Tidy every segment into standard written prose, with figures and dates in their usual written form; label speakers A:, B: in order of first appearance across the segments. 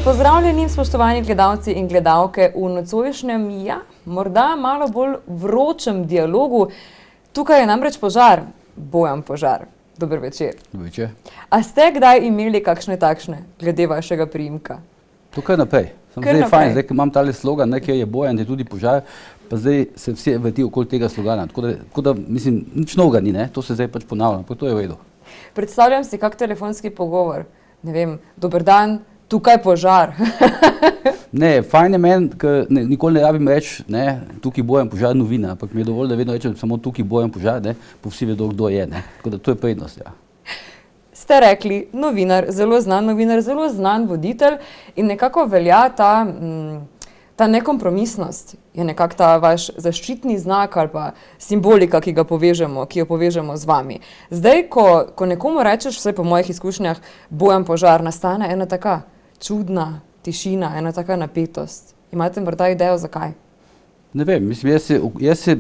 A: Pozdravljeni, spoštovani gledalci in gledalke v nocojšnjem, morda malo bolj vročem dialogu. Tukaj je namreč Požar, Bojan Požar. Dober večer.
B: Dober večer.
A: A ste kdaj imeli kakšne takšne, glede vašega priimka?
B: Tukaj naprej. Zdaj je fajn, zdaj, ko imam tale slogan, kjer je Bojan, je tudi Požar, pa zdaj se vse vrti okoli tega slogana. Tako da, mislim, nič novega ni, to se zdaj pač ponavlja, pa to je v redu.
A: Predstavljam si kak telefonski pogovor, ne vem, dober dan, tukaj Požar.
B: Ne, fajn je meni, ker nikoli ne rabim reči, tukaj Bojan Požar novina, ampak mi je dovolj, da vedno rečem samo tukaj Bojan Požar, pa vsi vedo, kdo je, tako da to je prednost,
A: Ste rekli, novinar, zelo znan voditelj in nekako velja ta nekompromisnost, je nekako ta vaš zaščitni znak ali pa simbolika, ki jo povežemo z vami. Zdaj, ko nekomu rečeš, vsaj po mojih izkušnjah, Bojan Požar, nastane ena taka čudna tišina, ena taka napetost. Imate morda idejo, zakaj?
B: Ne vem, mislim, jaz se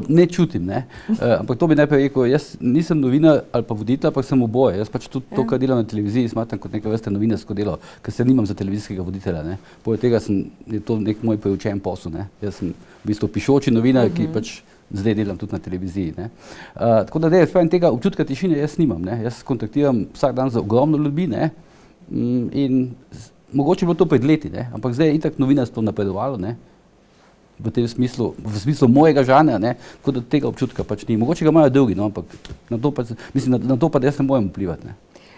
B: ne čutim, ampak to bi najprej rekel, jaz nisem novinar ali pa voditelj, ampak sem oboje. Jaz pač tudi to, kar delam na televiziji, smatram kot neka vrsta novinarsko delo, ker se nimam za televizijskega voditelja. Poleg tega je to nek moj preučen posel. Jaz sem v bistvu pišoči novinar, ki pač zdaj delam tudi na televiziji. Tako da tega občutka tišine jaz nimam. Jaz kontaktiram vsak dan z ogromno ljudi in mogoče je bilo to pred leti, ampak zdaj je itak novinarstvo napredovalo, v tem smislu, v smislu mojega žanra, tako da tega občutka pač ni. Mogoče ga imajo drugi, ampak na to pa jaz ne morem vplivati.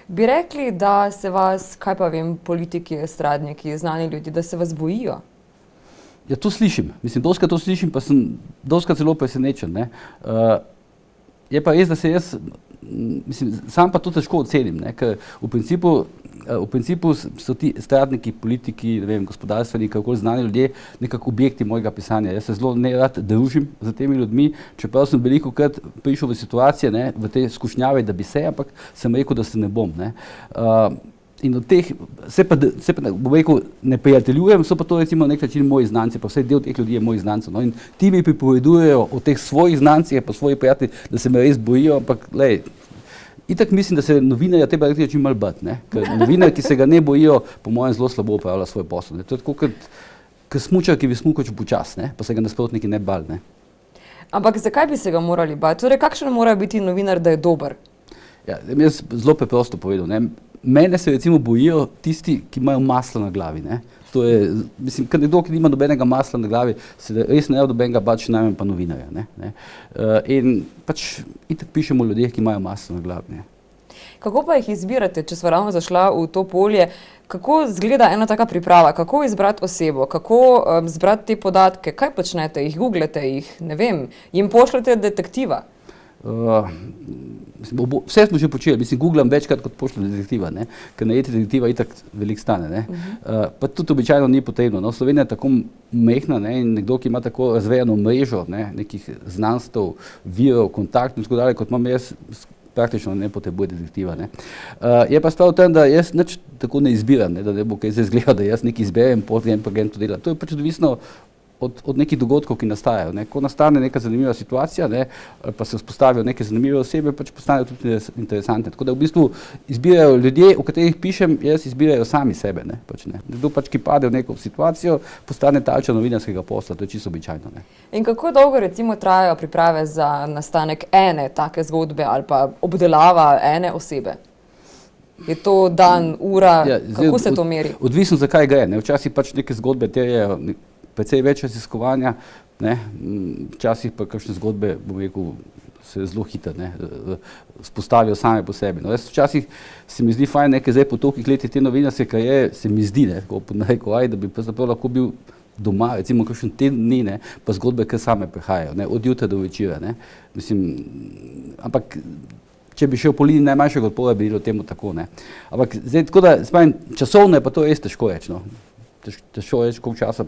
A: Bi rekli, da se vas, kaj pa vem, politiki, estradniki, znani ljudi, da se vas bojijo?
B: Ja, to slišim. Mislim, dostikrat to slišim, pa sem dostikrat celo presenečen. Je pa res, da se jaz, mislim, sam pa to težko ocenim, ker v principu so ti estradniki, politiki, gospodarstveniki, kako znani ljudje, nekako objekti mojega pisanja. Jaz se zelo nerad družim z temi ljudmi, čeprav sem velikokrat prišel v situacije, v te skušnjave, da bi se, ampak sem rekel, da se ne bom. In od teh, bom rekel, ne prijateljujem, so pa to recimo na nek način moji znanci, pa vsaj del teh ljudi je mojih znancev. In ti mi pripovedujejo o teh svojih znancih, pa svojih prijatelji, da se me res bojijo, ampak lej, itak mislim, da se novinarja treba reči čim malo bati, ker novinar, ki se ga ne bojijo, po mojem zelo slabo upravlja svoj posel. To je tako kot smučar, ki bi smukal počas, pa se ga nasprotniki ne bali.
A: Ampak zakaj bi se ga morali bati? Torej, kakšen mora biti novinar, da je dober?
B: Ja, jaz zelo preprosto povedal. Mene se recimo bojijo tisti, ki imajo maslo na glavi. To je, mislim, kad nekdo, ki nima nobenega masla na glavi, se res ne nobenega bači, najmanj pa novinarja. In pač itak pišemo ljudje, ki imajo maslo na glavi.
A: Kako pa jih izbirate, če sva ravno zašla v to polje? Kako izgleda ena taka priprava? Kako izbrati osebo? Kako zbrati te podatke? Kaj počnete? Jih googlete? Ne vem, jim pošljete detektiva?
B: Vse smo že počeli, mislim, googlam večkrat kot pošljem detektiva, ker najeti detektiva itak veliko stane. Pa tudi običajno ni potrebno. Slovenija je tako mehna in nekdo, ki ima tako razvejano mrežo nekih znanstev, virov, kontaktov in tako dalje, kot imam jaz, praktično ne potrebuje detektiva. Je pa stvar v tem, da jaz nič tako ne izbiram, da ne bo kaj zdaj izgledalo, da jaz nekaj izberem, potem pa grem to delati. To je pač odvisno od nekih dogodkov, ki nastajajo. Ko nastane neka zanimiva situacija, pa se vzpostavijo neke zanimive osebe, pač postanejo tudi interesantne. Tako da v bistvu izbirajo ljudje, o katerih pišem, jaz izbirajo sami sebe. Nekdo pač, ki pade v neko situacijo, postane talča novinarskega posla, to je čisto običajno. In
A: kako dolgo recimo trajajo priprave za nastanek ene take zgodbe ali pa obdelava ene osebe? Je to dan, ura, kako se to meri?
B: Odvisno, zakaj gre. Včasih pač neke zgodbe terjajo precej več raziskovanja, včasih pa kakšne zgodbe, bom rekel, se zelo hitro vzpostavijo same po sebi. Včasih se mi zdi fajn, zdaj po tolikih letih te novinarske kariere, se mi zdi, da bi pravzaprav lahko bil doma, recimo kakšen teden dni, pa zgodbe kar same prihajajo, od jutra do večera. Mislim, ampak če bi šel po liniji najmanjšega odpora, bi bilo temu tako. Ampak zdaj, tako da, časovno je pa to res težko reči. Težko reči, koliko časa.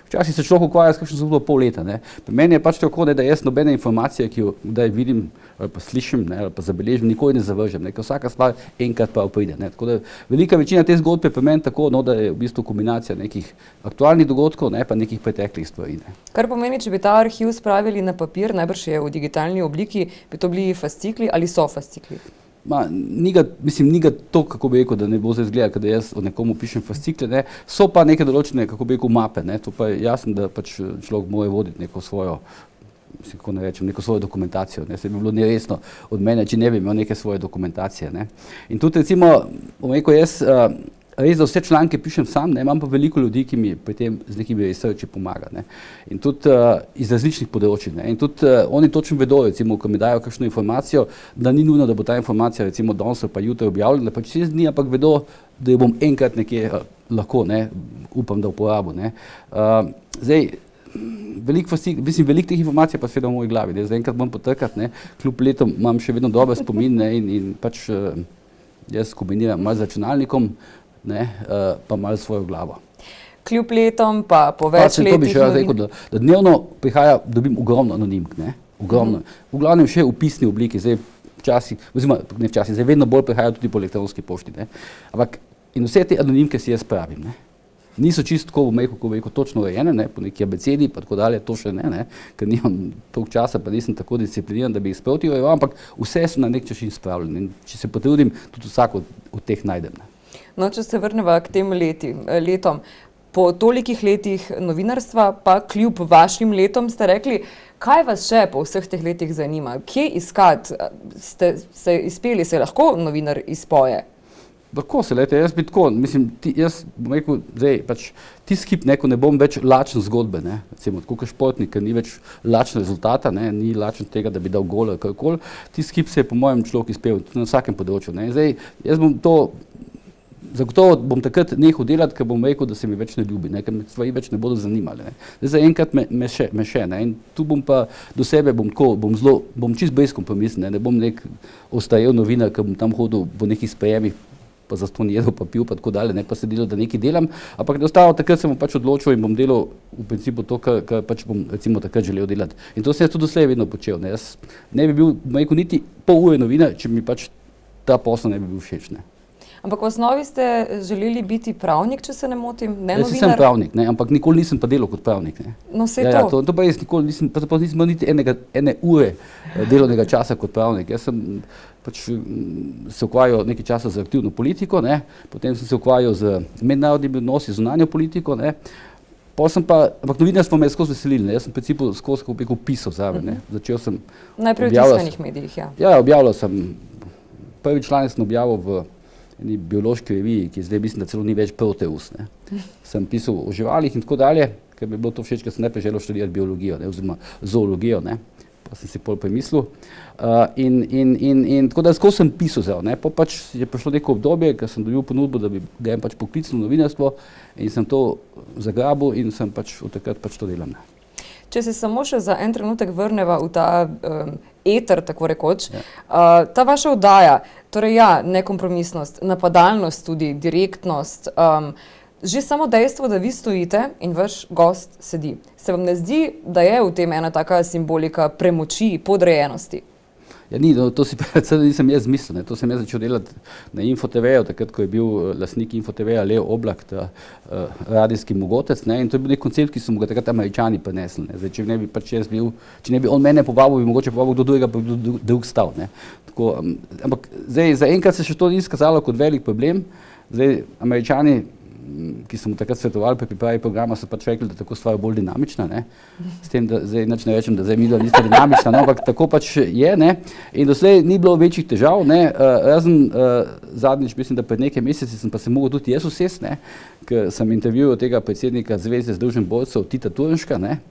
B: Včasih se človek ukvarja s kakšno zgodbo pol leta. Pri meni je pač tako, da jaz nobene informacije, ki jo kdaj vidim ali pa slišim ali pa zabeležim, nikoli ne zavržem, ker vsaka stvar enkrat pa pride. Tako da velika večina te zgodbe je pri meni tako, da je v bistvu kombinacija nekih aktualnih dogodkov, pa nekih preteklih stvari.
A: Kar pomeni, če bi ta arhiv spravili na papir, najbrž je v digitalni obliki, bi to bili fascikli ali so fascikli?
B: ni ga to, kako bi rekel, da ne bo zdaj izgleda, da jaz o nekomu pišem fascikle, ne. So pa neke določene, kako bi rekel, mape, ne. To pa je jasno, da pač človek mora voditi neko svojo, kako ne rečem, neko svojo dokumentacijo, ne. Se bi bilo neresno od mene, če ne bi imel neke svoje dokumentacije, ne. In tudi recimo, bom rekel, jaz res, da vse članke pišem sam, ne, imam pa veliko ljudi, ki mi pri tem z nekimi researchi pomaga, ne. In tudi iz različnih področij, ne. In tudi oni točno vedo, recimo, ko mi dajo kakšno informacijo, da ni nujno, da bo ta informacija recimo danes ali pa jutri objavljena, pač 6 dni, ampak vedo, da jo bom enkrat nekje lahko, ne, upam, da uporabil, ne. Zdaj, veliko teh informacij pa seveda v moji glavi, ne. Zdaj enkrat moram potrkati, ne, kljub letom imam še vedno dober spomin, ne, in pač jaz kombiniram malo z računalnikom, ne, pa malo svojo glavo.
A: Kljub letom, pa po več letih.
B: To bi še rekel, da dnevno dobim ogromno anonimk, ne, ogromno. V glavnem še v pisni obliki, zdaj včasih, oziroma ne včasih, zdaj vedno bolj prihajajo tudi po elektronski pošti, ne. Ampak in vse te anonimke si jaz pravim, ne. Niso čisto tako, bom rekel, točno urejene, ne, po neki abecedi, pa tako dalje, to še ne, ker nimam toliko časa, pa nisem tako discipliniran, da bi jih sproti urejeval, ampak vse so na nek način spravljene. In če se potrudim, tudi vsak od teh najdem, ne.
A: No, če se vrneva k tem letom, po tolikih letih novinarstva, pa kljub vašim letom ste rekli, kaj vas še po vseh teh letih zanima? Kje iskati? Ste se izpeli, se lahko novinar izpoje?
B: Lahko se, lejte, jaz bi tako, mislim, jaz bom rekel, zdaj, pač, tisti hip, ne bom več lačen zgodbe, ne, recimo, tako kot športnik, ker ni več lačen rezultata, ne, ni lačen tega, da bi dal gol ali karkoli, tisti hip se je po mojem človek izpel, tudi na vsakem področju, ne, zdaj, jaz bom to, zagotovo bom takrat nehal delati, ker bom rekel, da se mi več ne ljubi, ne, ker me stvari več ne bodo zanimali, ne. Zdaj, zaenkrat me še, ne, in tu bom pa do sebe, bom čist brezkompromisni, ne bom nek ostarel novinar, ker bom tam hodil v nekih sprejemih, pa zastonj jedel, pa pil, pa tako dalje, ne, pa se delal, da nekaj delam, ampak enostavno takrat sem pač odločil in bom delal v principu to, kar pač bom recimo takrat želel delati. In to sem jaz tudi doslej vedno počel, ne, jaz ne bi bil, bom rekel, niti pol ure novinar, če mi pač ta posel ne bi bil všeč, ne.
A: Ampak v osnovi ste želeli biti pravnik, če se ne motim, ne novinar?
B: Jaz sem pravnik, ne, ampak nikoli nisem pa delal kot pravnik, ne.
A: No, saj to.
B: To pa jaz nikoli nisem, pravzaprav nisem imel niti ene ure delovnega časa kot pravnik. Jaz sem pač se ukvarjal nekaj časa z aktivno politiko, ne, potem sem se ukvarjal z mednarodnimi odnosi, zunanjo politiko, ne, ampak novinarstvo me je skozi veselilo, ne, jaz sem v principu skozi, kako bi rekel, pisal zraven, ne, začel sem...
A: Najprej v tiskanih medijih, ja.
B: Ja, objavljal sem, prvi članek sem objavil v eni biološki reviji, ki zdaj mislim, da celo ni več Proteus, ne. Sem pisal o živalih in tako dalje, ker mi je bilo to všeč, ker sem najprej želel študirati biologijo, ne, oziroma zoologijo, ne, pa sem si pol premislil. In tako da skozi sem pisal zelo, ne, pa pač je prišlo neko obdobje, ker sem dobil ponudbo, da bi grem pač poklicno novinarstvo in sem to zagrabil in sem pač od takrat pač to delam, ne.
A: Če se samo še za en trenutek vrneva v ta eter, tako rekoč, ta vaša oddaja, torej ja, nekompromisnost, napadalnost tudi, direktnost, že samo dejstvo, da vi stojite in vaš gost sedi. Se vam ne zdi, da je v tem ena taka simbolika premoči, podrejenosti?
B: Ja, ni, no, to si predvsem nisem jaz zmislil, ne, to sem jaz začel delati na InfoTV-ju, takrat, ko je bil lastnik InfoTV-ja Leo Oblak, ta radijski mogotec, ne, in to je bil nek koncept, ki so mu ga takrat Američani prinesli, ne, zdaj, če ne bi pač jaz bil, če ne bi on mene povabil, bi mogoče povabil kdo drugega, pa bi kdo drug stal, ne, tako, ampak zdaj, zaenkrat se še to ni izkazalo kot velik problem, zdaj, Američani, ki so mu takrat svetovali pri pripravi programa, so pač rekli, da tako stvar je bolj dinamična, ne, s tem, da zdaj nič ne rečem, da zdaj midva nista dinamična, no, ampak tako pač je, ne, in doslej ni bilo večjih težav, ne, razen zadnjič, mislim, da pred nekaj meseci sem pa se mogel tudi jaz usesti, ne, ker sem intervjuval tega predsednika Zveze združenj borcev Tita Turnška, ne,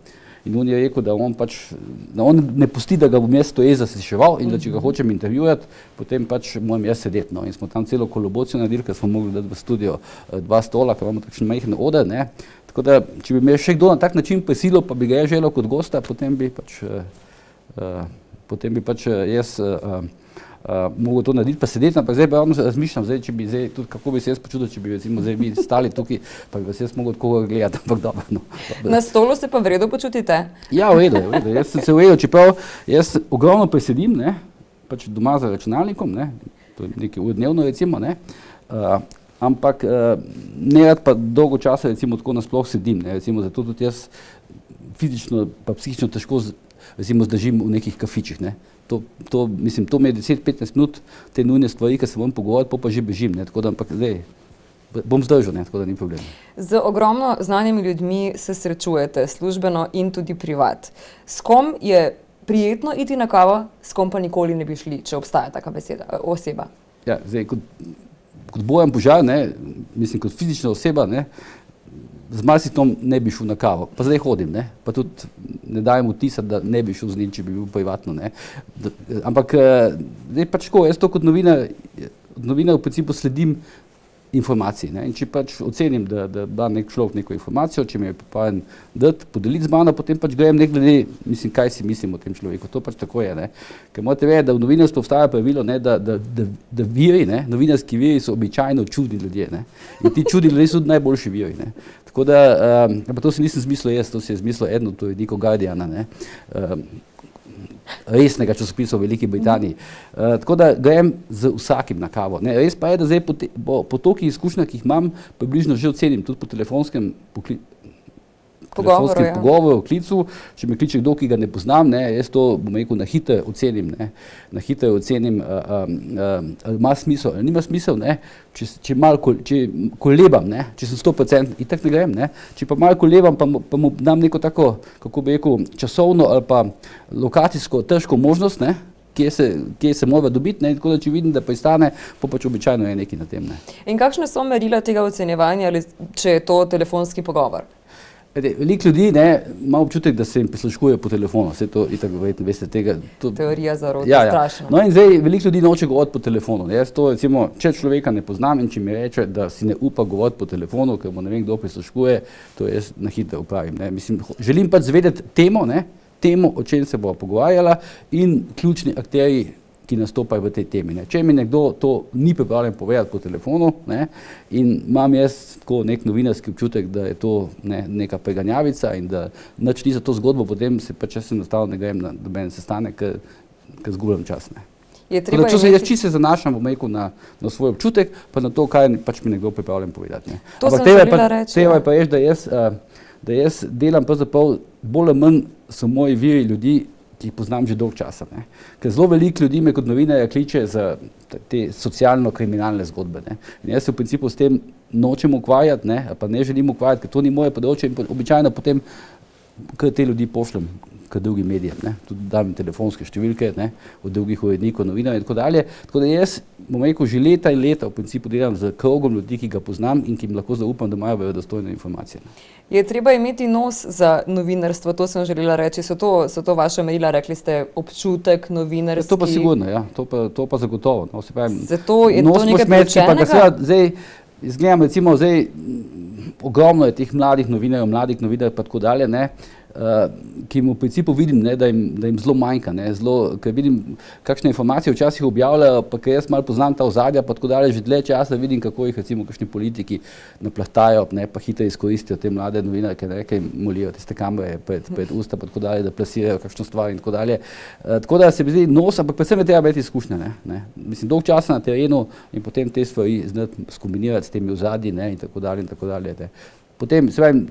B: in on je rekel, da on pač, da on ne pusti, da ga bom jaz stoje zasliševal in da če ga hočem intervjuvati, potem pač moram jaz sedeti, no, in smo tam celo kolobocijo naredili, ker smo mogli dati v studio 2 stola, ker imamo takšen majhen oder, ne, tako da, če bi me še kdo na tak način prisilil, pa bi ga jaz želel kot gosta, potem bi pač jaz mogel to narediti, pa sedeti, ampak zdaj pa ravno razmišljam, zdaj, če bi zdaj, tudi kako bi se jaz počutil, če bi recimo zdaj mi stali tukaj, pa bi vas jaz mogel tako gledati, ampak dobro, no.
A: Na stolu se pa v redu počutite?
B: Ja, v redu, jaz sem se v redu, čeprav jaz ogromno presedim, ne, pač doma za računalnikom, ne, to je nekaj ur dnevno recimo, ne, ampak ne rad pa dolgo časa recimo tako nasploh sedim, ne, recimo zato tudi jaz fizično pa psihično težko recimo zdržim v nekih kafičih, ne. Mislim, to mi je 10-15 minut te nujne stvari, ki se moram pogovoriti, pa že bežim, ne, tako da, ampak zdaj, bom zdržal, ne, tako da ni problem.
A: Z ogromno znanimi ljudmi se srečujete, službeno in tudi privat. S kom je prijetno iti na kavo, s kom pa nikoli ne bi šli, če obstaja taka oseba?
B: Ja, zdaj, kot Bojan Požar, ne, mislim, kot fizična oseba, ne, z marsikom ne bi šel na kavo, pa zdaj hodim, ne, pa tudi ne dajem vtisa, da ne bi šel z njim, če bi bil privatno, ne. Ampak zdaj pač tako, jaz to kot novinar v principu sledim informacije, ne, in če pač ocenim, da da nek človek neko informacijo, če mi je pripravljen dati, podeliti z mano, potem pač grem ne glede, mislim, kaj si mislim o tem človeku, to pač tako je, ne. Ker morate vedeti, da v novinarstvu obstaja pravilo, ne, da viri, ne, novinarski viri so običajno čudni ljudje, ne, in ti čudni ljudje so najboljši viri, ne. Tako da, pa to si nisem zmislil jaz, to si je zmislil eden od urednikov Guardiana, ne, resnega časopisa v Veliki Britaniji. Tako da grem z vsakim na kavo. Ne, res pa je, da zdaj po tolikih izkušnjah, ki jih imam, približno že ocenim, tudi po telefonskem pogovoru, klicu, če me kliče kdo, ki ga ne poznam, ne, jaz to, bom rekel, na hitro ocenim, ne, ali ima smisel, ali nima smisel, ne, če kolebam, ne, če sem 100%, itak ne grem, ne, če pa malo kolebam, pa mu dam neko tako, kako bi rekel, časovno ali pa lokacijsko težko možnost, ne, kje se mora dobiti, ne, tako da če vidim, da pristane, pa pač običajno je nekaj na tem, ne.
A: In kakšne so merila tega ocenjevanja, ali če je to telefonski pogovor?
B: Veliko ljudi, ne, ima občutek, da se jim prisluškuje po telefonu, vse to itak verjetno veste tega.
A: Teorija zarote, strašno.
B: No in zdaj veliko ljudi noče govoriti po telefonu. Jaz to recimo, če človeka ne poznam in če mi reče, da si ne upa govoriti po telefonu, ker mu ne vem kdo prisluškuje, to jaz na hitro upravim, ne. Mislim, želim pač zvedeti temo, ne, temo, o čem se bo pogovarjala in ključni akterji, ki nastopajo v tej temi, ne. Če mi nekdo to ni pripravljen povedati po telefonu, ne, in imam jaz tako nek novinarski občutek, da je to, ne, neka preganjavica in da nič ni za to zgodbo, potem se pač jaz enostavno ne grem na noben sestanek, ker izgubljam čas, ne. Jaz čisto se zanašam, bom rekel, na svoj občutek, pa na to, kaj pač mi nekdo pripravljen povedati, ne.
A: To sem želela reči.
B: Treba je pa reči, da jaz delam pravzaprav bolj ali manj so moji viri ljudi, ki jih poznam že dolgo časa, ne. Ker zelo veliko ljudi me kot novinarja kliče za te socialno-kriminalne zgodbe, ne. In jaz se v principu s tem nočem ukvarjati, ne, pa ne želim ukvarjati, ker to ni moje področje in običajno potem kar te ljudi pošljem k drugim medijem, ne. Tudi dam telefonske številke, ne, od drugih urednikov, novinarjev in tako dalje. Tako da jaz, bom rekel, že leta in leta v principu delam z krogom ljudi, ki ga poznam in ki jim lahko zaupam, da imajo verodostojne informacije.
A: Je treba imeti nos za novinarstvo, to sem želela reči, so to vaša merila, rekli ste občutek novinarski?
B: To pa sigurno, ja, to pa zagotovo. No, se pravim,
A: zato je to nekaj priučenega?
B: Zdaj, izgledam recimo, zdaj ogromno je teh mladih novinarjev pa tako dalje, ne, ki mu v principu vidim, ne, da jim zelo manjka, ne, ker vidim, kakšne informacije včasih objavljajo, pa ker jaz malo poznam ta ozadja, pa tako dalje, že dlje časa vidim, kako jih recimo kakšni politiki naplahtajo, ne, pa hitro izkoristijo te mlade novinarke, ne, ki jim molijo tiste kamere pred usta, pa tako dalje, da plasirajo kakšno stvar in tako dalje. Tako da se mi zdi nos, ampak predvsem je treba biti izkušnja, ne. Mislim, dolgo časa na terenu in potem te stvari znati skombinirati s temi ozadji, ne, in tako dalje in tako dalje, ne. Potem, se pravim,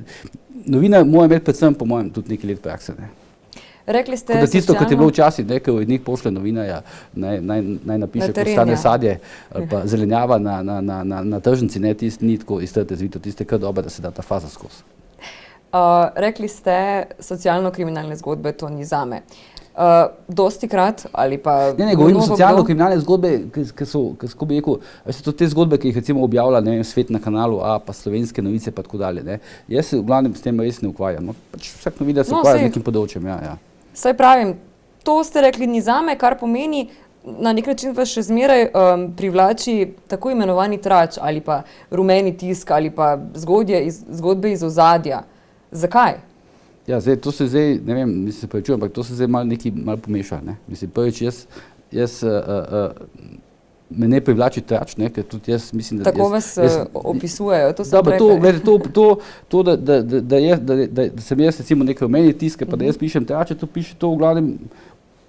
B: novinar mora imeti predvsem, po mojem, tudi nekaj let prakse, ne.
A: Rekli ste
B: da tisto, kot je bilo včasih, ne, ker urednik pošlje novinarja, naj napiše, ko stane sadje ali pa zelenjava na tržnici, ne, tisto ni tako iz trte zvito, tisto je kar dobro, da se da ta faza skozi. Rekli ste,
A: socialno-kriminalne zgodbe, to ni zame. Dostikrat ali pa...
B: Ne, govorim o socialno-kriminalne zgodbe, ki so, kako bi rekel, so te zgodbe, ki jih recimo objavlja, ne vem, Svet na kanalu A, pa Slovenske novice, pa tako dalje, ne. Jaz se v glavnem s tem res ne ukvarjam, no, pač vsak novinar se ukvarja z nekim področjem, ja.
A: Saj pravim, to ste rekli ni zame, kar pomeni, na nek način vas še zmeraj privlači tako imenovani trač ali pa rumeni tisk ali pa zgodbe iz ozadja. Zakaj?
B: Ja, zdaj, to se zdaj, ne vem, mislim, se prečujem, ampak to se zdaj malo pomeša, ne. Mislim, prvič, jaz me ne privlači trač, ne, ker tudi jaz mislim, da...
A: Tako vas opisujejo, to sem prej.
B: Da sem jaz recimo nekaj rumeni tiske, pa da jaz pišem trače, to piše to v glavnem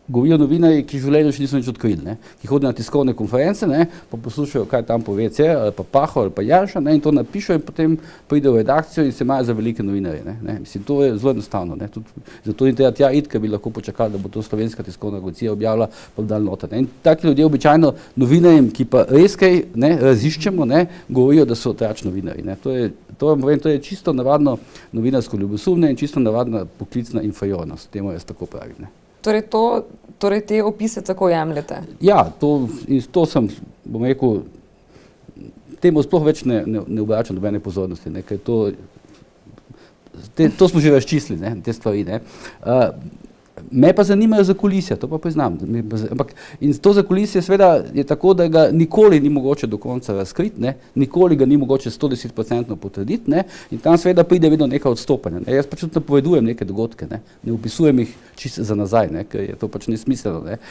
B: govorijo novinarji, ki v življenju še niso nič odkrili, ne, ki hodijo na tiskovne konference, ne, pa poslušajo, kaj tam pove CR, ali pa Pahor, ali pa Janša, ne, in to napišejo in potem pridejo v redakcijo in se imajo za velike novinarje, ne. Mislim, to je zelo enostavno, ne, tudi, zato ni treba tja iti, ker bi lahko počakali, da bo to Slovenska tiskovna agencija objavila, pa bi dali noter, ne. In taki ljudje običajno novinarjem, ki pa res kaj, ne, raziščemo, ne, govorijo, da so trač novinarji, ne. To je čisto navadno novinarsko ljubosumje in čisto navadna poklicna inferiornost, temu jaz tako pravim, ne.
A: Torej te opise tako jemljete? Ja,
B: to sem, bom rekel, temu sploh več ne obračam nobene pozornosti, ne, ker to smo že razčistili, ne, te stvari, ne. Me pa zanimajo zakulisja, to pa priznam. Ampak in to zakulisje seveda je tako, da ga nikoli ni mogoče do konca razkriti, ne, nikoli ga ni mogoče 110% potrditi, ne, in tam seveda pride vedno neka odstopanja. Ne. Jaz pač tudi napovedujem neke dogodke, ne opisujem jih čisto za nazaj, ne, ker je to pač nesmiselno, ne.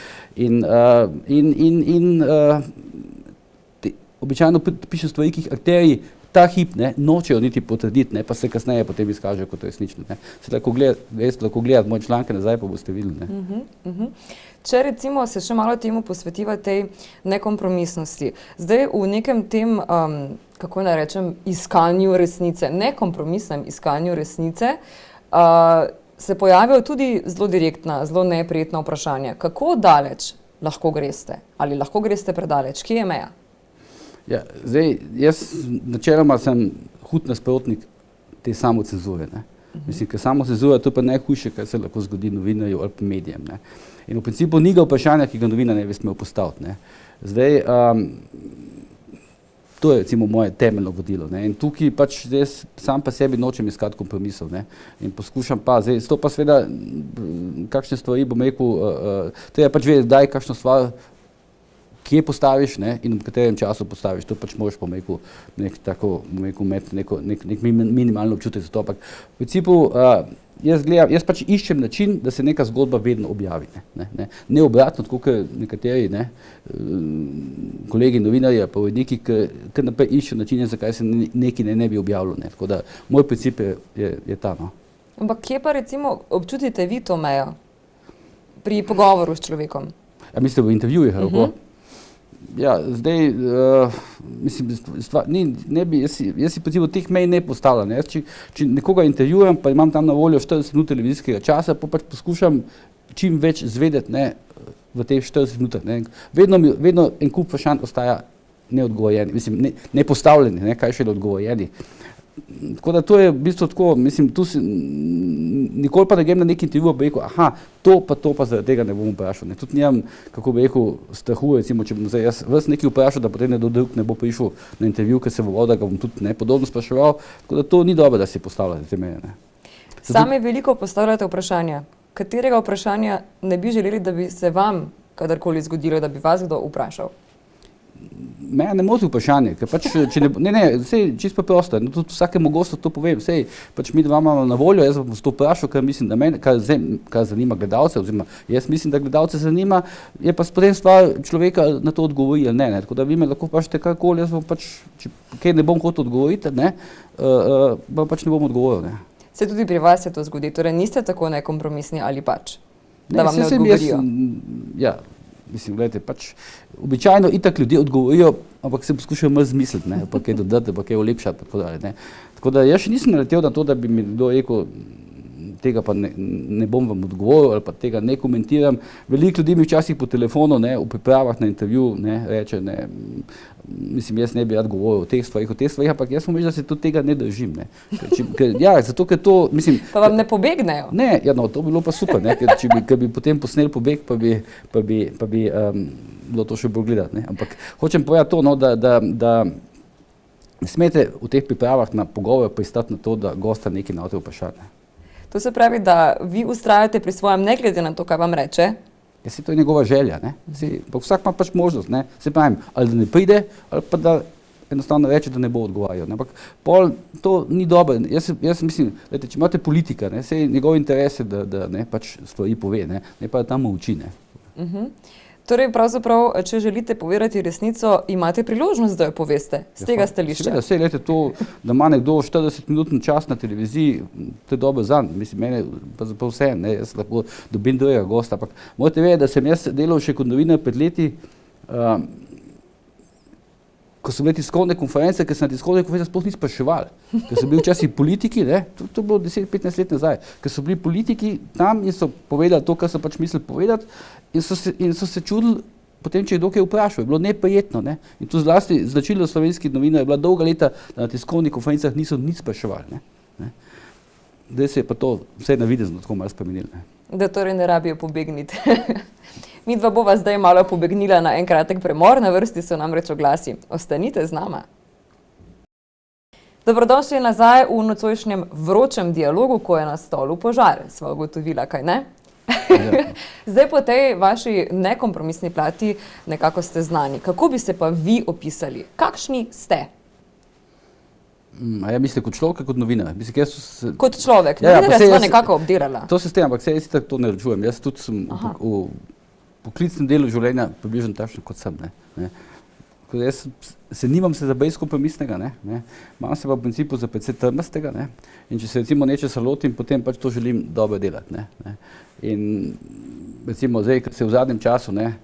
B: Običajno pišem stvari, ki jih akterji ta hip, ne, nočejo niti potrditi, ne, pa se kasneje potem izkažejo kot resnične, ne. Se lahko gledati moje članke nazaj, pa boste videli, ne.
A: Če recimo se še malo temu posvetiva tej nekompromisnosti, zdaj v nekem tem, kako naj rečem, iskanju resnice, nekompromisnem iskanju resnice, se pojavijo tudi zelo direktna, zelo neprijetna vprašanja. Kako daleč lahko greste? Ali lahko greste predaleč? Kje je meja?
B: Ja, zdaj, jaz načeloma sem hud nasprotnik te samocenzure, ne. Mislim, ker samocenzura to pa najhujše, kar se lahko zgodi novinarju ali pa medijem, ne. In v principu ni ga vprašanja, ki ga novinar ne bi smel postaviti, ne. Zdaj, to je recimo moje temeljno vodilo, ne. In tukaj pač zdaj sam pa sebi nočem iskati kompromisov, ne. In poskušam pa, zdaj, to pa seveda, kakšne stvari bom rekel, treba pač vedeti, daj kakšno stvar, kje postaviš, ne, in v katerem času postaviš, to pač moraš, bom rekel, nek minimalno občutek za to, ampak v principu jaz pač iščem način, da se neka zgodba vedno objavi, ne obratno, tako kot nekateri, ne, kolegi novinarji, pa uredniki, kar naprej iščejo načine, zakaj se nekaj ne bi objavilo, ne, tako da moj princip je ta, no.
A: Ampak kje pa recimo občutite vi to mejo pri pogovoru s človekom?
B: A mislite v intervjujih, ali Ja, zdaj, mislim, jaz si principu teh mej ne postavljam. Če nekoga intervjujem, pa imam tam na voljo 40 minut televizijskega časa, pa pač poskušam čim več zvedeti, ne, v teh 40 minutah, ne. Vedno en kup vprašanj ostaja neodgovorjeni, mislim, ne postavljeni, ne, kaj še odgovorjeni. Tako da to je v bistvu tako, mislim, tu si nikoli pa ne grem na neki intervju, pa bi rekel, aha, to pa zaradi tega ne bom vprašal. Tudi nimam, kako bi rekel, strahu, recimo, če bom zdaj jaz vas nekaj vprašal, da potem nekdo drug ne bo prišel na intervju, ker se bo da ga bom tudi podobno spraševal, tako da to ni dobro, da si postavljate te meje, ne.
A: Sami veliko postavljate vprašanja. Katerega vprašanja ne bi želeli, da bi se vam kadarkoli zgodilo, da bi vas kdo vprašal?
B: Meja ne moti vprašanje, ker pač, če ne, sej čisto preprosto, no, tudi vsakemu gostu to povem, sej pač mi dva imamo na voljo, jaz bom to vprašal, kar mislim, da mene, kar zanima gledalce, oziroma jaz mislim, da gledalce zanima, je pa potem stvar človeka na to odgovori ali ne, tako da vi me lahko vprašate karkoli, jaz bom pač, če kaj ne bom hotel odgovoriti, ne, pa pač ne bom odgovoril, ne.
A: Se tudi pri vas se to zgodi, torej niste tako nekompromisni ali pač, da vam ne odgovorijo?
B: Ja. Mislim, gledajte, pač običajno itak ljudje odgovorijo, ampak se poskušajo malo zmisliti, ne, pa kaj dodati, pa kaj olepšati, tako dalje, ne. Tako da jaz še nisem naletel na to, da bi mi kdo rekel, tega pa ne bom vam odgovoril ali pa tega ne komentiram. Veliko ljudi mi včasih po telefonu, ne, v pripravah na intervju, ne, reče, ne, mislim, jaz ne bi rad govoril o teh stvarih, ampak jaz moram reči, da se tudi tega ne držim, ne. Zato, ker to, mislim...
A: Pa vam ne pobegnejo?
B: Ne, ja, no, to bi bilo pa super, ne, ker bi potem posnel pobeg, pa bi bilo to še bolj gledati, ne. Ampak hočem povedati to, no, da ne smete v teh pripravah na pogovor pristati na to, da gosta nekaj na te vprašanje.
A: To se pravi, da vi ustrajate pri svojem, ne glede na to, kaj vam reče?
B: Ja, to je njegova želja, ne. Vsak ima pač možnost, ne. Se pravim, ali da ne pride, ali pa da enostavno reče, da ne bo odgovarjal. Ampak pol to ni dobro. Jaz mislim, če imate politika, ne, sej njegov interes je, da ne pač stvari pove, ne pa da tam molči, ne.
A: Torej, pravzaprav, če želite povedati resnico, imate priložnost, da jo poveste z tega stališča.
B: Seveda, saj, glejte, to, da ima nekdo 40-minutni čas na televiziji, to je dobro zanj. Mislim, mene pa vse, ne, jaz lahko dobim drugega gosta, ampak morate vedeti, da sem jaz delal še kot novinar pred leti, ko so bile tiskovne konference, ker se na tiskovne konference sploh ni spraševali, ker so bili včasih politiki, ne, to je bilo 10-15 let nazaj, ker so bili politiki tam in so povedali to, kar so pač mislili povedati in so se čudili potem, če je kdo kaj vprašal, je bilo neprijetno, ne, in to zlasti značilno slovenskih novinarjev je bila dolga leta, da na tiskovnih konferencah niso nič spraševali, ne. Zdaj se je pa to vse navidezno tako malo spremenilo, ne.
A: Da torej ne rabijo pobegniti. Midva bova zdaj malo pobegnila na en kratek premor, na vrsti so namreč oglasi. Ostanite z nama. Dobrodošli nazaj v nocojšnjem vročem dialogu, ko je na stolu požar. Sva ugotovila, kaj ne?
B: Ja.
A: Zdaj po tej vaši nekompromisni plati nekako ste znani. Kako bi se pa vi opisali? Kakšni ste?
B: A ja mislim kot človek, kot novinar. Mislim,
A: kot človek. Novinarja sva nekako obdelala.
B: To se s tem, ampak jaz tako to ne račujem. Jaz tudi sem v poklicnem delu življenja približno takšen, kot sem. Ne. Jaz nimam se za bejsko pomistnega, ne. Imam se pa v principu za precej trmastega, ne. In če se recimo nečesa lotim, potem pač to želim dobro delati. Ne. In recimo zdaj, ker se v zadnjem času, ne,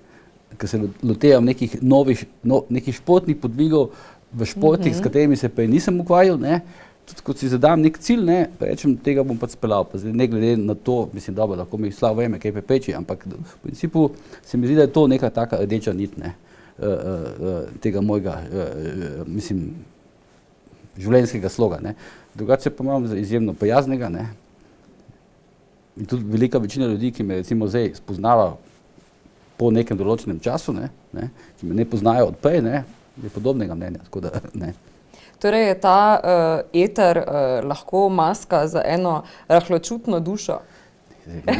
B: ker se lotevam nekih novih, nekih športnih podvigov v športih, s katerimi se prej nisem ukvarjal, ne, tudi kot si zadam nek cilj, ne, pa rečem, tega bom pač speljal, pa zdaj ne glede na to, mislim, dobro, lahko mi slabo vreme, kaj prepeči, ampak v principu se mi zdi, da je to neka taka rdeča nit, ne, tega mojega, mislim, življenjskega sloga, ne. Drugače pa imam izjemno prijaznega, ne, in tudi velika večina ljudi, ki me recimo zdaj spoznava po nekem določenem času, ne, ki me ne poznajo od prej, ne, je podobnega mnenja, tako da ne.
A: Torej je ta eter lahko maska za eno rahločutno dušo?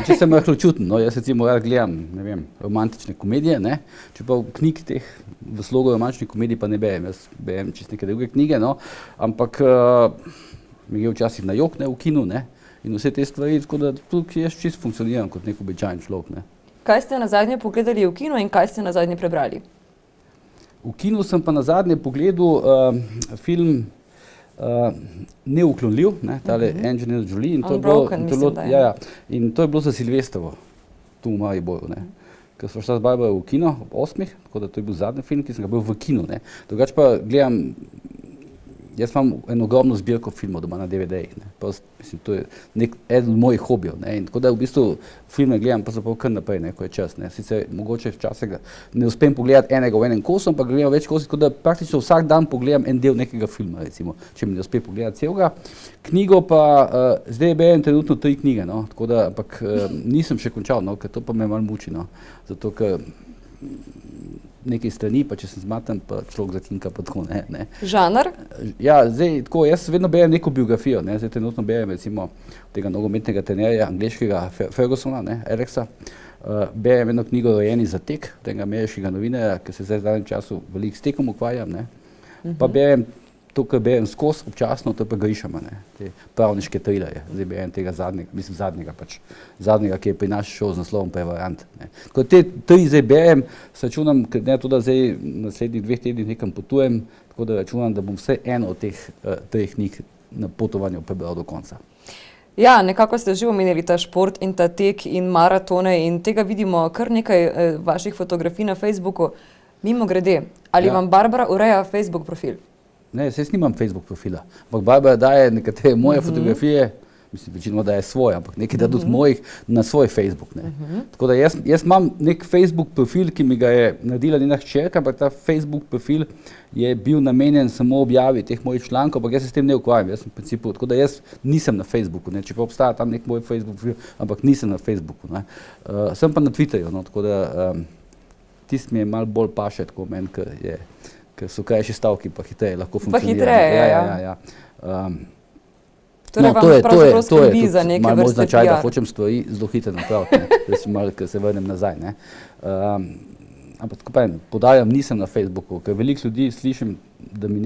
B: Če sem rahločuten, no, jaz recimo rad gledam, ne vem, romantične komedije, ne, čeprav knjig teh v slogu romantičnih komedij pa ne berem, jaz berem čisto neke druge knjige, no, ampak mi gre včasih na jok, ne, v kinu, ne, in vse te stvari, tako da tukaj jaz čisto funkcioniram kot nek običajen človek, ne.
A: Kaj ste nazadnje pogledali v kinu in kaj ste nazadnje prebrali?
B: V kinu sem pa nazadnje pogledal film Neuklonljiv, ne, tale Angelina Jolie, in to je bilo za Silvestrovo, tu v Mariboru, ne. Ker sva šla z Barbaro v kino ob 8, tako da to je bil zadnji film, ki sem ga bil v kinu, ne. Drugače pa gledam, jaz imam eno ogromno zbirko filmov doma na DVD-jih, ne. Mislim, to je eden od mojih hobijev, ne, in tako da v bistvu filme gledam pa zapravo kar naprej, ne, ko je čas, ne. Sicer mogoče včasih ne uspem pogledati enega v enem kosu, ampak gledam več kosov, tako da praktično vsak dan pogledam en del nekega filma, recimo, če mi ne uspe pogledati celega. Knjigo pa, zdaj berem trenutno 3 knjige, no, tako da, ampak nisem še končal, no, ker to pa me malo muči, no, zato ker nekaj strani, pa če sem zmaten, pa človek zakinka, pa tako, ne.
A: Žanr?
B: Ja, zdaj, tako, jaz vedno berem neko biografijo, ne, zdaj trenutno berem, recimo, tega nogometnega trenerja, angleškega Fergusona, ne, Alexa, berem eno knjigo Rojeni za tek, tega ameriškega novinarja, ki se zdaj v zadnjem času veliko s tekom ukvarjam, ne, pa berem to, kar berem skozi občasno, to pa Grishama, ne, te pravniške trilerje, zdaj berem tega zadnjega, mislim zadnjega, ki je pri nas šel z naslovom Prevarant, ne. Tako te 3 zdaj berem, se računam, ker ne to, da zdaj naslednjih 2 tednih nekam potujem, tako da računam, da bom vse eno od teh 3 knjig na potovanju prebral do konca.
A: Ja, nekako ste že omenili ta šport in ta tek in maratone in tega vidimo kar nekaj vaših fotografij na Facebooku. Mimogrede, ali vam Barbara ureja Facebook profil?
B: Ne, jaz nimam Facebook profila, ampak Barbara daje nekatere moje fotografije, mislim, večinoma daje svoje, ampak nekaj da tudi mojih na svoj Facebook, ne. Tako da jaz imam nek Facebook profil, ki mi ga je naredila njena hčerka, ampak ta Facebook profil je bil namenjen samo objavi teh mojih člankov, ampak jaz se s tem ne ukvarjam, jaz sem v principu, tako da jaz nisem na Facebooku, ne, čeprav obstaja tam nek moj Facebook profil, ampak nisem na Facebooku, ne. Sem pa na Twitterju, no, tako da tisti mi je malo bolj paše, tako meni, ker so krajši stavki, pa hitreje lahko funkcionirajo.
A: Pa hitreje,
B: ja.
A: Torej vam pravzaprav skrbi za neke vrste PR.
B: Malo moj značaj, da hočem stvari zelo hitro napraviti, da si malo, ker se vrnem nazaj, ne. Ampak tako pravim, poudarjam, nisem na Facebooku, ker veliko ljudi slišim, da mi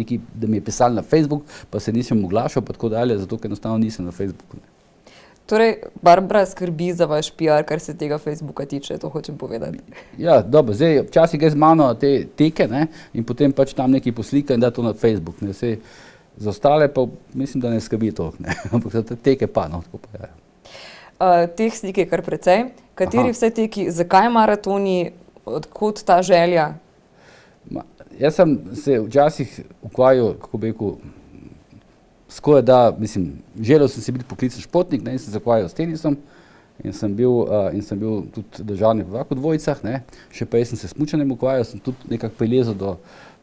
B: je pisali na Facebook, pa se nisem oglašal, pa tako dalje, zato ker enostavno nisem na Facebooku.
A: Torej, Barbara skrbi za vaš PR, kar se tega Facebooka tiče, to hočem povedati.
B: Ja, dobro, zdaj včasih gre z mano te teke, ne, in potem pač tam nekaj poslika in da to na Facebook, ne, sej za ostale pa mislim, da ne skrbi toliko, ne, ampak za te teke pa, no, tako pa je.
A: Teh slik je kar precej. Kateri vse teki, zakaj maratoni, odkot ta želja?
B: Jaz sem se včasih ukvarjal, kako bi rekel, skoraj da, mislim, želel sem si biti poklicni športnik, ne, in sem se ukvarjal s tenisom in sem bil tudi državni prvak v dvojicah, ne, še prej sem se smučanjem ukvarjal, sem tudi nekako prilezel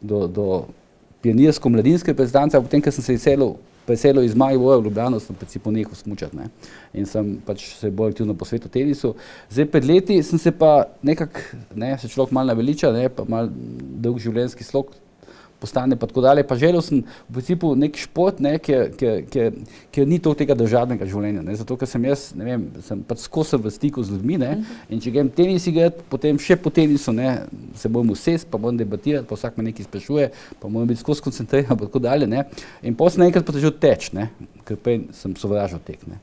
B: do pionirsko-mladinske reprezentance, potem, ko sem se preselil iz Maribora v Ljubljano, sem principu nehal smučati, ne, in sem pač se bolj aktivno posvetil tenisu. Zdaj pred leti sem se pa nekako, ne, se človek malo naveliča, ne, pa malo dolg življenjski slog postane pa tako dalje, pa želel sem v principu nek šport, ne, ker ni to tega državnega življenja, ne, zato ker sem jaz, ne vem, sem pač skozi v stiku z ljudmi, ne, in če grem tenis igrati, potem še po tenisu, ne, se moram usesti, pa moram debatirati, pa vsak me nekaj sprašuje, pa moram biti skozi koncentriran, pa tako dalje, ne, in potem naenkrat pa začel teči, ne, ker prej sem sovražil tek, ne.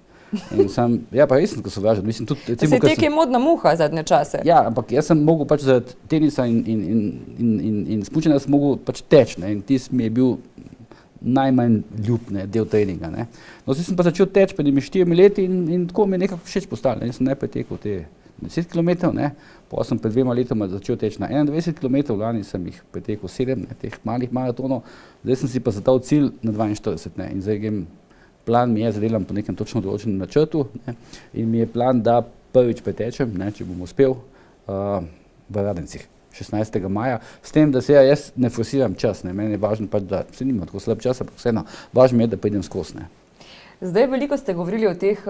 B: In sem, ja, pa res sem sovražil, mislim tudi, recimo,
A: se tek je modna muha zadnje čase.
B: Ja, ampak jaz sem mogel pač zaradi tenisa in smučanja sem mogel pač teči, ne, in tisti mi je bil najmanj ljub, ne, del treninga, ne. No, zdaj sem pa začel teči pred 4 leti in tako mi je nekako všeč postalo, ne, jaz sem najprej tekel te 10 km, ne, potem sem pred 2 letoma začel teči na 21 km, lani sem jih pretekel 7, ne, teh malih maratonov, zdaj sem si pa zadal cilj na 42, ne, in zdaj grem. Plan mi je, da delam po nekem točno določenem načrtu, ne, in mi je plan, da prvič pretečem, ne, če bom uspel, v Radencih 16. maja, s tem, da se jaz ne forsiram čas, ne, meni je važno pač, da se nimam tako slab čas, ampak vseeno, važno mi je, da pridem skozi, ne.
A: Zdaj veliko ste govorili o teh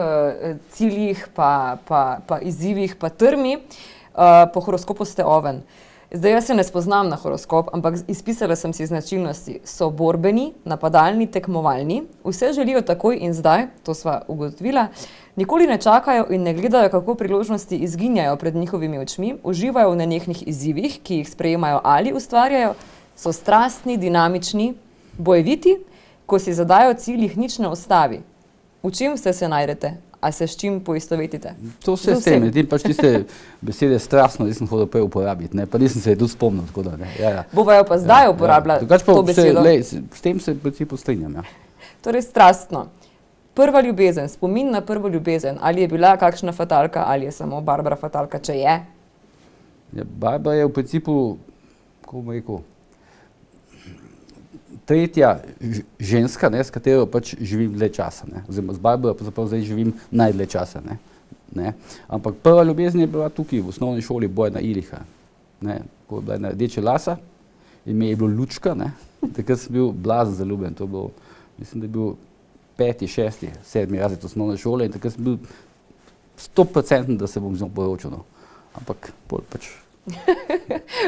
A: ciljih, pa izzivih, pa trmi, po horoskopu ste oven. Zdaj jaz se ne spoznam na horoskop, ampak izpisala sem si značilnosti. So borbeni, napadalni, tekmovalni, vse želijo takoj in zdaj, to sva ugotovila, nikoli ne čakajo in ne gledajo, kako priložnosti izginjajo pred njihovimi očmi, uživajo v nenehnih izzivih, ki jih sprejemajo ali ustvarjajo, so strastni, dinamični, bojeviti, ko si zadajo cilj, jih nič ne ustavi. V čem se najdete? A se s čim poistovetite?
B: To vse s tem, edin pač tiste besede strastno, nisem hodil prej uporabiti, ne, pa nisem se tudi spomnil, tako da, ne, ja.
A: Bovajo pa zdaj uporabljati to besedo.
B: S tem se v principu strinjam, ja.
A: Torej strastno. Prva ljubezen, spomin na prvo ljubezen, ali je bila kakšna fatalka, ali je samo Barbara fatalka, če je?
B: Ja, Barbara je v principu, kako bom rekel, tretja ženska, ne, s katero pač živim dlje časa, ne. Oziroma z Barbaro pa zdaj živim najdlje časa, ne. Ampak prva ljubezen je bila tukaj v osnovni šoli Bojana Ilicha, ne, ko je bila ena rdeče lasa, ime je bilo Lučka, ne. Takrat sem bil blazen zaljubljen, to je bilo, mislim, da je bil 5., 6., 7. razred osnovne šole in takrat sem bil 100%, da se bom z njo poročil, no. Ampak bolj pač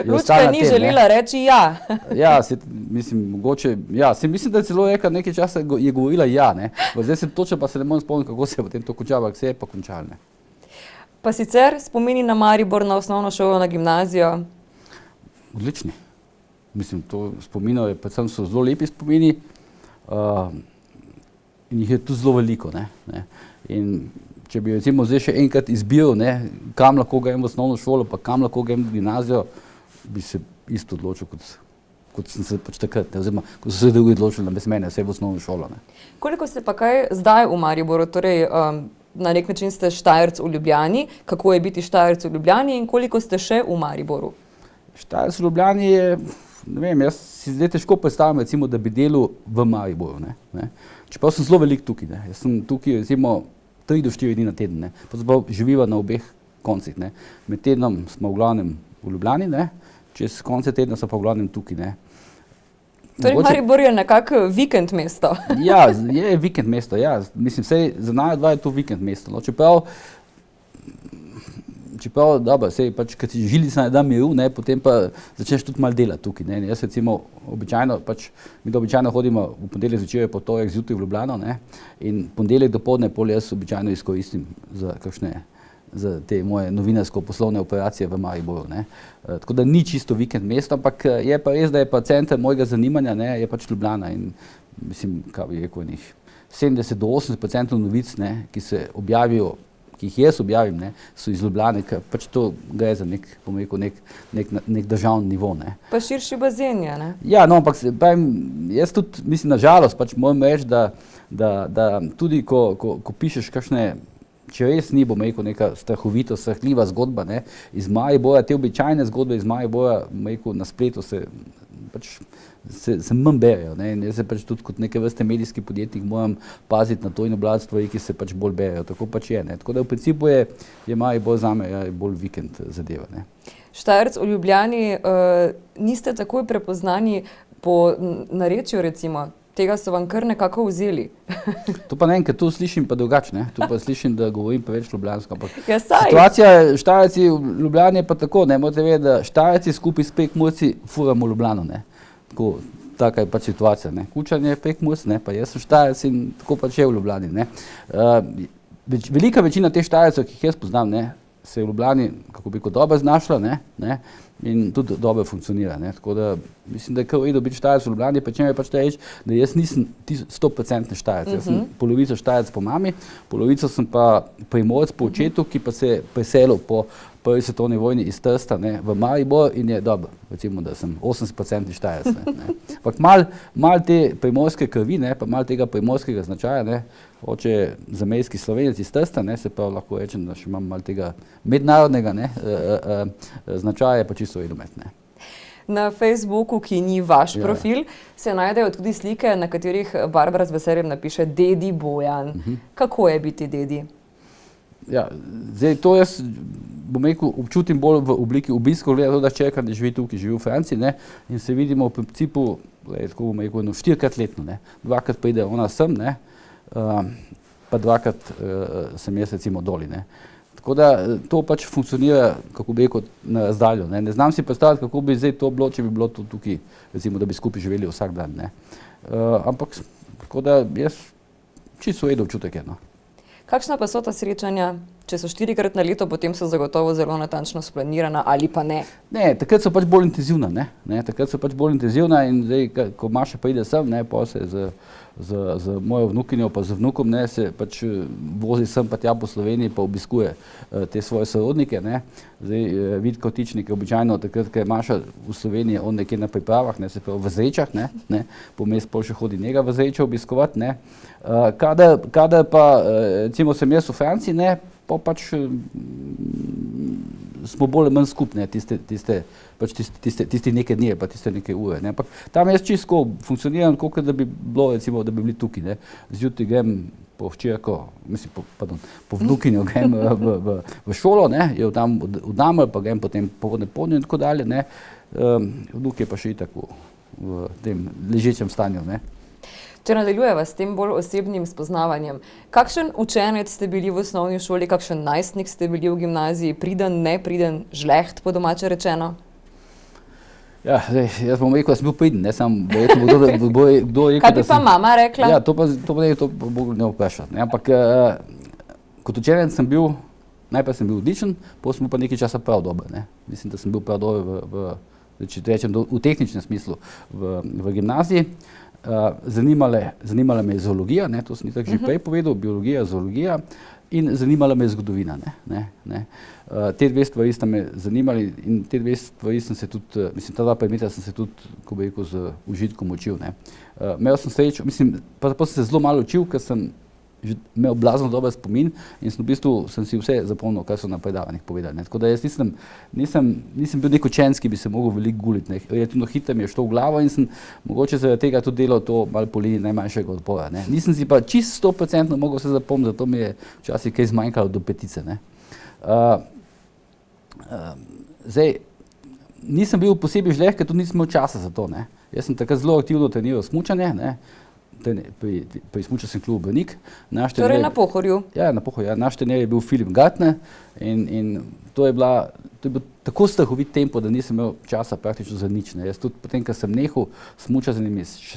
A: Lučka ni želela reči ja.
B: Ja, mislim, mogoče, ja, mislim, da je celo rekla nekaj časa je govorila ja, ne. Zdaj sem točno pa se ne morem spomniti, kako se je potem to končalo, ampak se je pa končalo, ne.
A: Pa sicer spomini na Maribor, na osnovno šolo, na gimnazijo?
B: Odlični. Mislim, to spominov je, predvsem so zelo lepi spomini in jih je tudi zelo veliko, ne. In če bi recimo zdaj še enkrat izbiral, ne, kam lahko grem v osnovno šolo, pa kam lahko grem v gimnazijo, bi se isto odločil, kot sem se pač takrat, ne, oziroma, kot so se drugi odločili na mene, vse v osnovno šolo, ne.
A: Koliko ste pa kaj zdaj v Mariboru, torej na nek način ste Štajerc v Ljubljani, kako je biti Štajerc v Ljubljani in koliko ste še v Mariboru?
B: Štajerc v Ljubljani je, ne vem, jaz si zdaj težko predstavljam, recimo, da bi delal v Mariboru, ne. Čeprav sem zelo velik tukaj, ne, jaz sem tukaj, recimo, 3 do 4 dni na teden, ne. Pravzaprav živiva na obeh koncih, ne. Med tednom smo v glavnem v Ljubljani, ne. Čez konce tedna so pa v glavnem tukaj, ne.
A: Torej Maribor je nekako vikend mesto.
B: Ja, je vikend mesto, ja. Mislim, sej za naju dva je to vikend mesto, no. Čeprav, dobro, sej pač, kad si žilica ne da miru, ne, potem pa začneš tudi malo delati tukaj, ne. Jaz recimo običajno, pač, mi običajno hodimo v ponedeljek zvečer, pa torek zjutraj v Ljubljano, ne, in ponedeljek dopoldne pol jaz običajno izkoristim za kakšne, za te moje novinarsko-poslovne operacije v Mariboru, ne. Tako da ni čisto vikend mesto, ampak je pa res, da je pa center mojega zanimanja, ne, je pač Ljubljana in mislim, kaj bi rekel, njih 70 do 80% novic, ne, ki se objavijo, ki jih jaz objavim, ne, so iz Ljubljane, ker pač to gre za nek, bom rekel, nek državni nivo. Ne.
A: Pa širši bazen je, ne?
B: Ja, no, ampak jaz tudi mislim, na žalost, pač moram reči, da tudi ko pišeš kakšne, če res ni, bom rekel, neka strahovito, strahljiva zgodba, ne, iz Maribora, te običajne zgodbe iz Maribora, bom rekel, na spletu se manj berejo, ne, in jaz se pač tudi kot neke vrste medijski podjetnik moram paziti na to in obladati stvari, ki se pač bolj berejo, tako pač je, ne. Tako da v principu je Maribor zame bolj vikend zadeva, ne.
A: Štajerc v Ljubljani niste takoj prepoznani po narečju, recimo. Tega so vam kar nekako vzeli.
B: To pa ne vem, ker tu slišim pa drugače, ne. Tu pa slišim, da govorim pa več ljubljansko, ampak
A: Ja, saj.
B: situacija Štajerci v Ljubljani je pa tako, ne, morate vedeti, da Štajerci skupaj s Prekmurci furamo Ljubljano, ne. Tako, taka je pač situacija, ne. Kučan je Prekmurc, ne, pa jaz sem Štajerc in tako pač je v Ljubljani, ne. Velika večina teh Štajercev, ki jih jaz poznam, ne, se je v Ljubljani, kako bi rekel, dobro znašla, ne, in tudi dobro funkcionira, ne, tako da mislim, da je kar v redu biti Štajerc v Ljubljani, pa če me pač reči, da jaz nisem 100% Štajerc, jaz sem polovico Štajerc po mami, polovico sem pa Primorec po očetu, ki pa se je preselil po prvi svetovni vojni iz Trsta, ne, v Maribor in je dobro, recimo, da sem 80% Štajerc, ne. Ampak mal te primorske krvi, ne, pa mal tega primorskega značaja, ne, oče je zamejski Slovenec iz Trsta, ne, se pravi lahko rečem, da še imam mal tega mednarodnega, ne, značaja, pa čisto vedomet, ne.
A: Na Facebooku, ki ni vaš profil, se najdejo tudi slike, na katerih Barbara z veseljem napiše Dedi Bojan. Kako je biti dedi?
B: Ja, zdaj to jaz, bom rekel, občutim bolj v obliki obiskov, glede na to, da hčerka ne živi tukaj, živi v Franciji, ne, in se vidimo v principu, tako bom rekel, 4-krat letno, ne. 2-krat pride ona sem, ne, pa 2-krat sem jaz recimo doli, ne. Tako da to pač funkcionira, kako bi rekel, na razdaljo, ne. Ne znam si predstavljati, kako bi zdaj to bilo, če bi bilo to tukaj, recimo, da bi skupaj živeli vsak dan, ne. Ampak, tako da jaz čisto v redu občutek je, no.
A: Kakšna pa so ta srečanja? Če so 4-krat na leto, potem so zagotovo zelo natančno splanirana ali pa ne?
B: Ne, takrat so pač bolj intenzivna, ne. Takrat so pač bolj intenzivna in zdaj, ko Maša pride sem, ne, pa se z mojo vnukinjo pa z vnukom, ne, se pač vozi sem pa tja po Sloveniji pa obiskuje te svoje sorodnike, ne. Zdaj, Vid Kotičnik je običajno takrat, ko je Maša v Sloveniji, on nekje na pripravah, ne, se pravi v Zrečah, ne, pomest pol še hodi njega v Zreče obiskovati, ne. Kadar pa, recimo sem jaz v Franciji, ne, pa pač smo bolj ali manj skupne, tiste neke dni, pa tiste neke ure, ne. Ampak tam jaz čisto funkcioniram, kot da bi bilo, recimo, da bi bili tukaj, ne. Zjutraj grem po hčerko, mislim, po vnukinjo grem v šolo, ne, jo tam oddam, pa grem potem povodne podnjo in tako dalje, ne. Vnuk je pa še itak v tem ležečem stanju, ne.
A: Če nadaljujeva s tem bolj osebnim spoznavanjem, kakšen učenec ste bili v osnovni šoli, kakšen najstnik ste bili v gimnaziji, priden, nepriden, žleht, po domače rečeno?
B: Ja, zdaj, jaz bom rekel, da sem bil priden, ne, samo kdo rekel,
A: Kaj bi pa mama rekla?
B: Ja, to pa bo ne vprašati, ne, ampak kot učenec sem bil, najprej sem bil odličen, potem sem bil pa nekaj časa prav dober, ne. Mislim, da sem bil prav dober če rečem, v tehničnem smislu v gimnaziji. Zanimala me je zoologija, ne, to sem itak že prej povedal, biologija, zoologija, in zanimala me je zgodovina, ne. Te dve stvari sta me zanimali in te dve stvari sem se tudi, mislim, ta dva predmeta sem se tudi, ko bi rekel, z užitkom učil, ne. Imel sem srečo, mislim, pravzaprav sem se zelo malo učil, ker sem imel blazno dober spomin in v bistvu sem si vse zapomnil, kar so na predavanjih povedali, ne. Tako da jaz nisem bil nek učenec, ki bi se mogel veliko guliti, ne. Relativno hitro mi je šlo v glavo in sem mogoče zaradi tega tudi delal to malo po liniji najmanjšega odpora, ne. Nisem si pa čisto 100% mogel vse zapomniti, zato mi je včasih kaj zmanjkalo do petice, ne. Zdaj, nisem bil posebej žleh, ker tudi nisem imel časa za to, ne. Jaz sem takrat zelo aktivno treniral smučanje, ne. Pri smučarskem klubu Branik.
A: Torej na Pohorju?
B: Ja, na Pohorju. Ja. Naš trener je bil Filip Gartner in to je bil tako strahovit tempo, da nisem imel časa praktično za nič, ne. Jaz tudi potem, ko sem nehal smučati z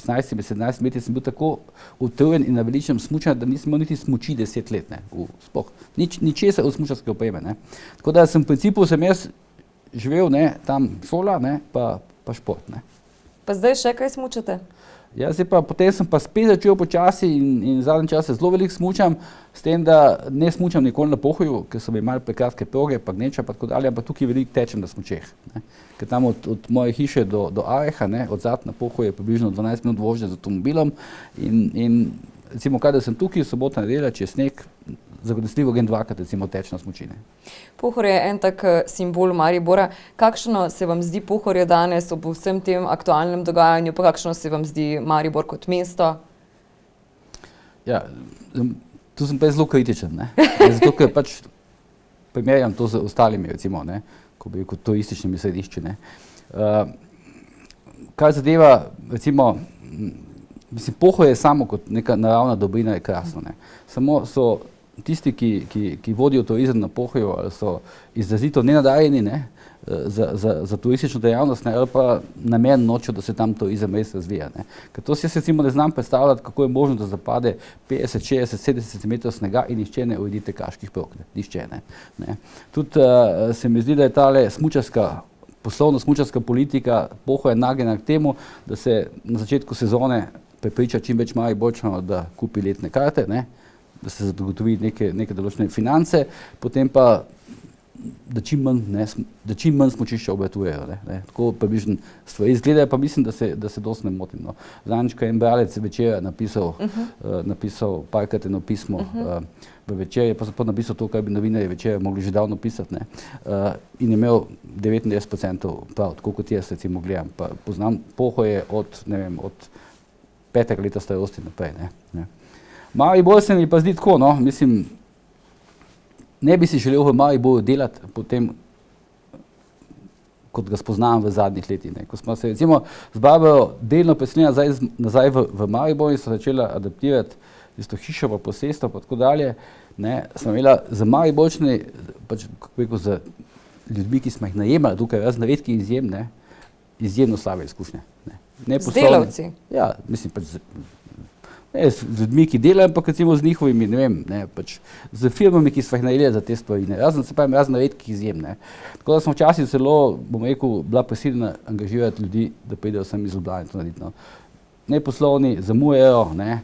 B: 16-17 leti, sem bil tako utrujen in naveličen smučanja, da nisem imel niti smuči 10 let, ne. Sploh. Ničesar od smučarske opreme, ne. Tako da v principu sem jaz živel, ne, tam šola, ne, pa šport, ne.
A: Pa zdaj še kaj smučate?
B: Ja, potem sem pa spet začel počasi in zadnji čas se zelo veliko smučam, s tem, da ne smučam nikoli na Pohoju, ker so mi malo prekratke proge, pa gneča, pa tako dalje, ampak tukaj veliko tečem na smučeh. Ne. Ker tam od moje hiše do Areha, ne, od zad na Pohoju je približno 12 minut vožnje z avtomobilom in recimo, kadar sem tukaj, sobota, nedelja, če je sneg, zagotovo grem dvakrat recimo teč na smučine.
A: Pohorje je en tak simbol Maribora. Kakšno se vam zdi Pohorje danes ob vsem tem aktualnem dogajanju, pa kakšno se vam zdi Maribor kot mesto?
B: Ja, tu sem pa zelo kritičen, ne. Zato, ker pač primerjam to z ostalimi, recimo, ne, ko bi rekel turističnimi središči, ne. Kar zadeva, recimo, mislim, Pohorje je samo kot neka naravna dobrina je krasno, ne. Samo so tisti, ki vodijo turizem na Pohorju, ali so izrazito nenadarjeni, ne, za turistično dejavnost, ne, ali pa namerno nočejo, da se tam turizem res razvija, ne. Ker to si jaz recimo ne znam predstavljati, kako je možno, da zapade 50, 60, 70 cm snega in nihče ne uredi tekaških prog, nihče, ne. Tudi se mi zdi, da je tale poslovno-smučarska politika Pohorja nagnjena k temu, da se na začetku sezone prepriča čim več Mariborčanov, da kupi letne karte, ne, da se zagotovi neke določene finance, potem pa, da čim manj smučišča obratujejo, ne. Tako približno stvari izgledajo, pa mislim, da se dosti ne motim, no. Zadnjič, ko je en bralec Večera napisal parkrat eno pismo v Večer, je pa napisal to, kar bi novinarji Večera mogli že davno pisati, ne. In je imel 99% prav, tako kot jaz recimo gledam, pa poznam Pohorje od 5. leta starosti naprej, ne. Maribor se mi pa zdi tako, no, mislim, ne bi si želel v Mariboru delati potem, kot ga spoznam v zadnjih letih, ne. Ko smo se recimo z Barbaro delno preselili nazaj v Maribor in so začela adaptirati tisto hišo pa posestvo pa tako dalje, ne, smo imela za Mariborčane, pač, kako rekel, za ljudmi, ki smo jih najemali tukaj, razne redki izjem, ne, izjemno slabe izkušnje, ne.
A: Z delavci?
B: Ja, mislim, pač z ljudmi, ki delajo, ampak recimo z njihovimi, ne vem, ne, pač z firmami, ki so jih najeli za te stvari, ne, razne redkih izjem, ne. Tako da smo včasih celo, bom rekel, bila prisiljena angažirati ljudi, da pridejo sem iz Ljubljane to narediti, no. Neposlovni, zamujajo, ne,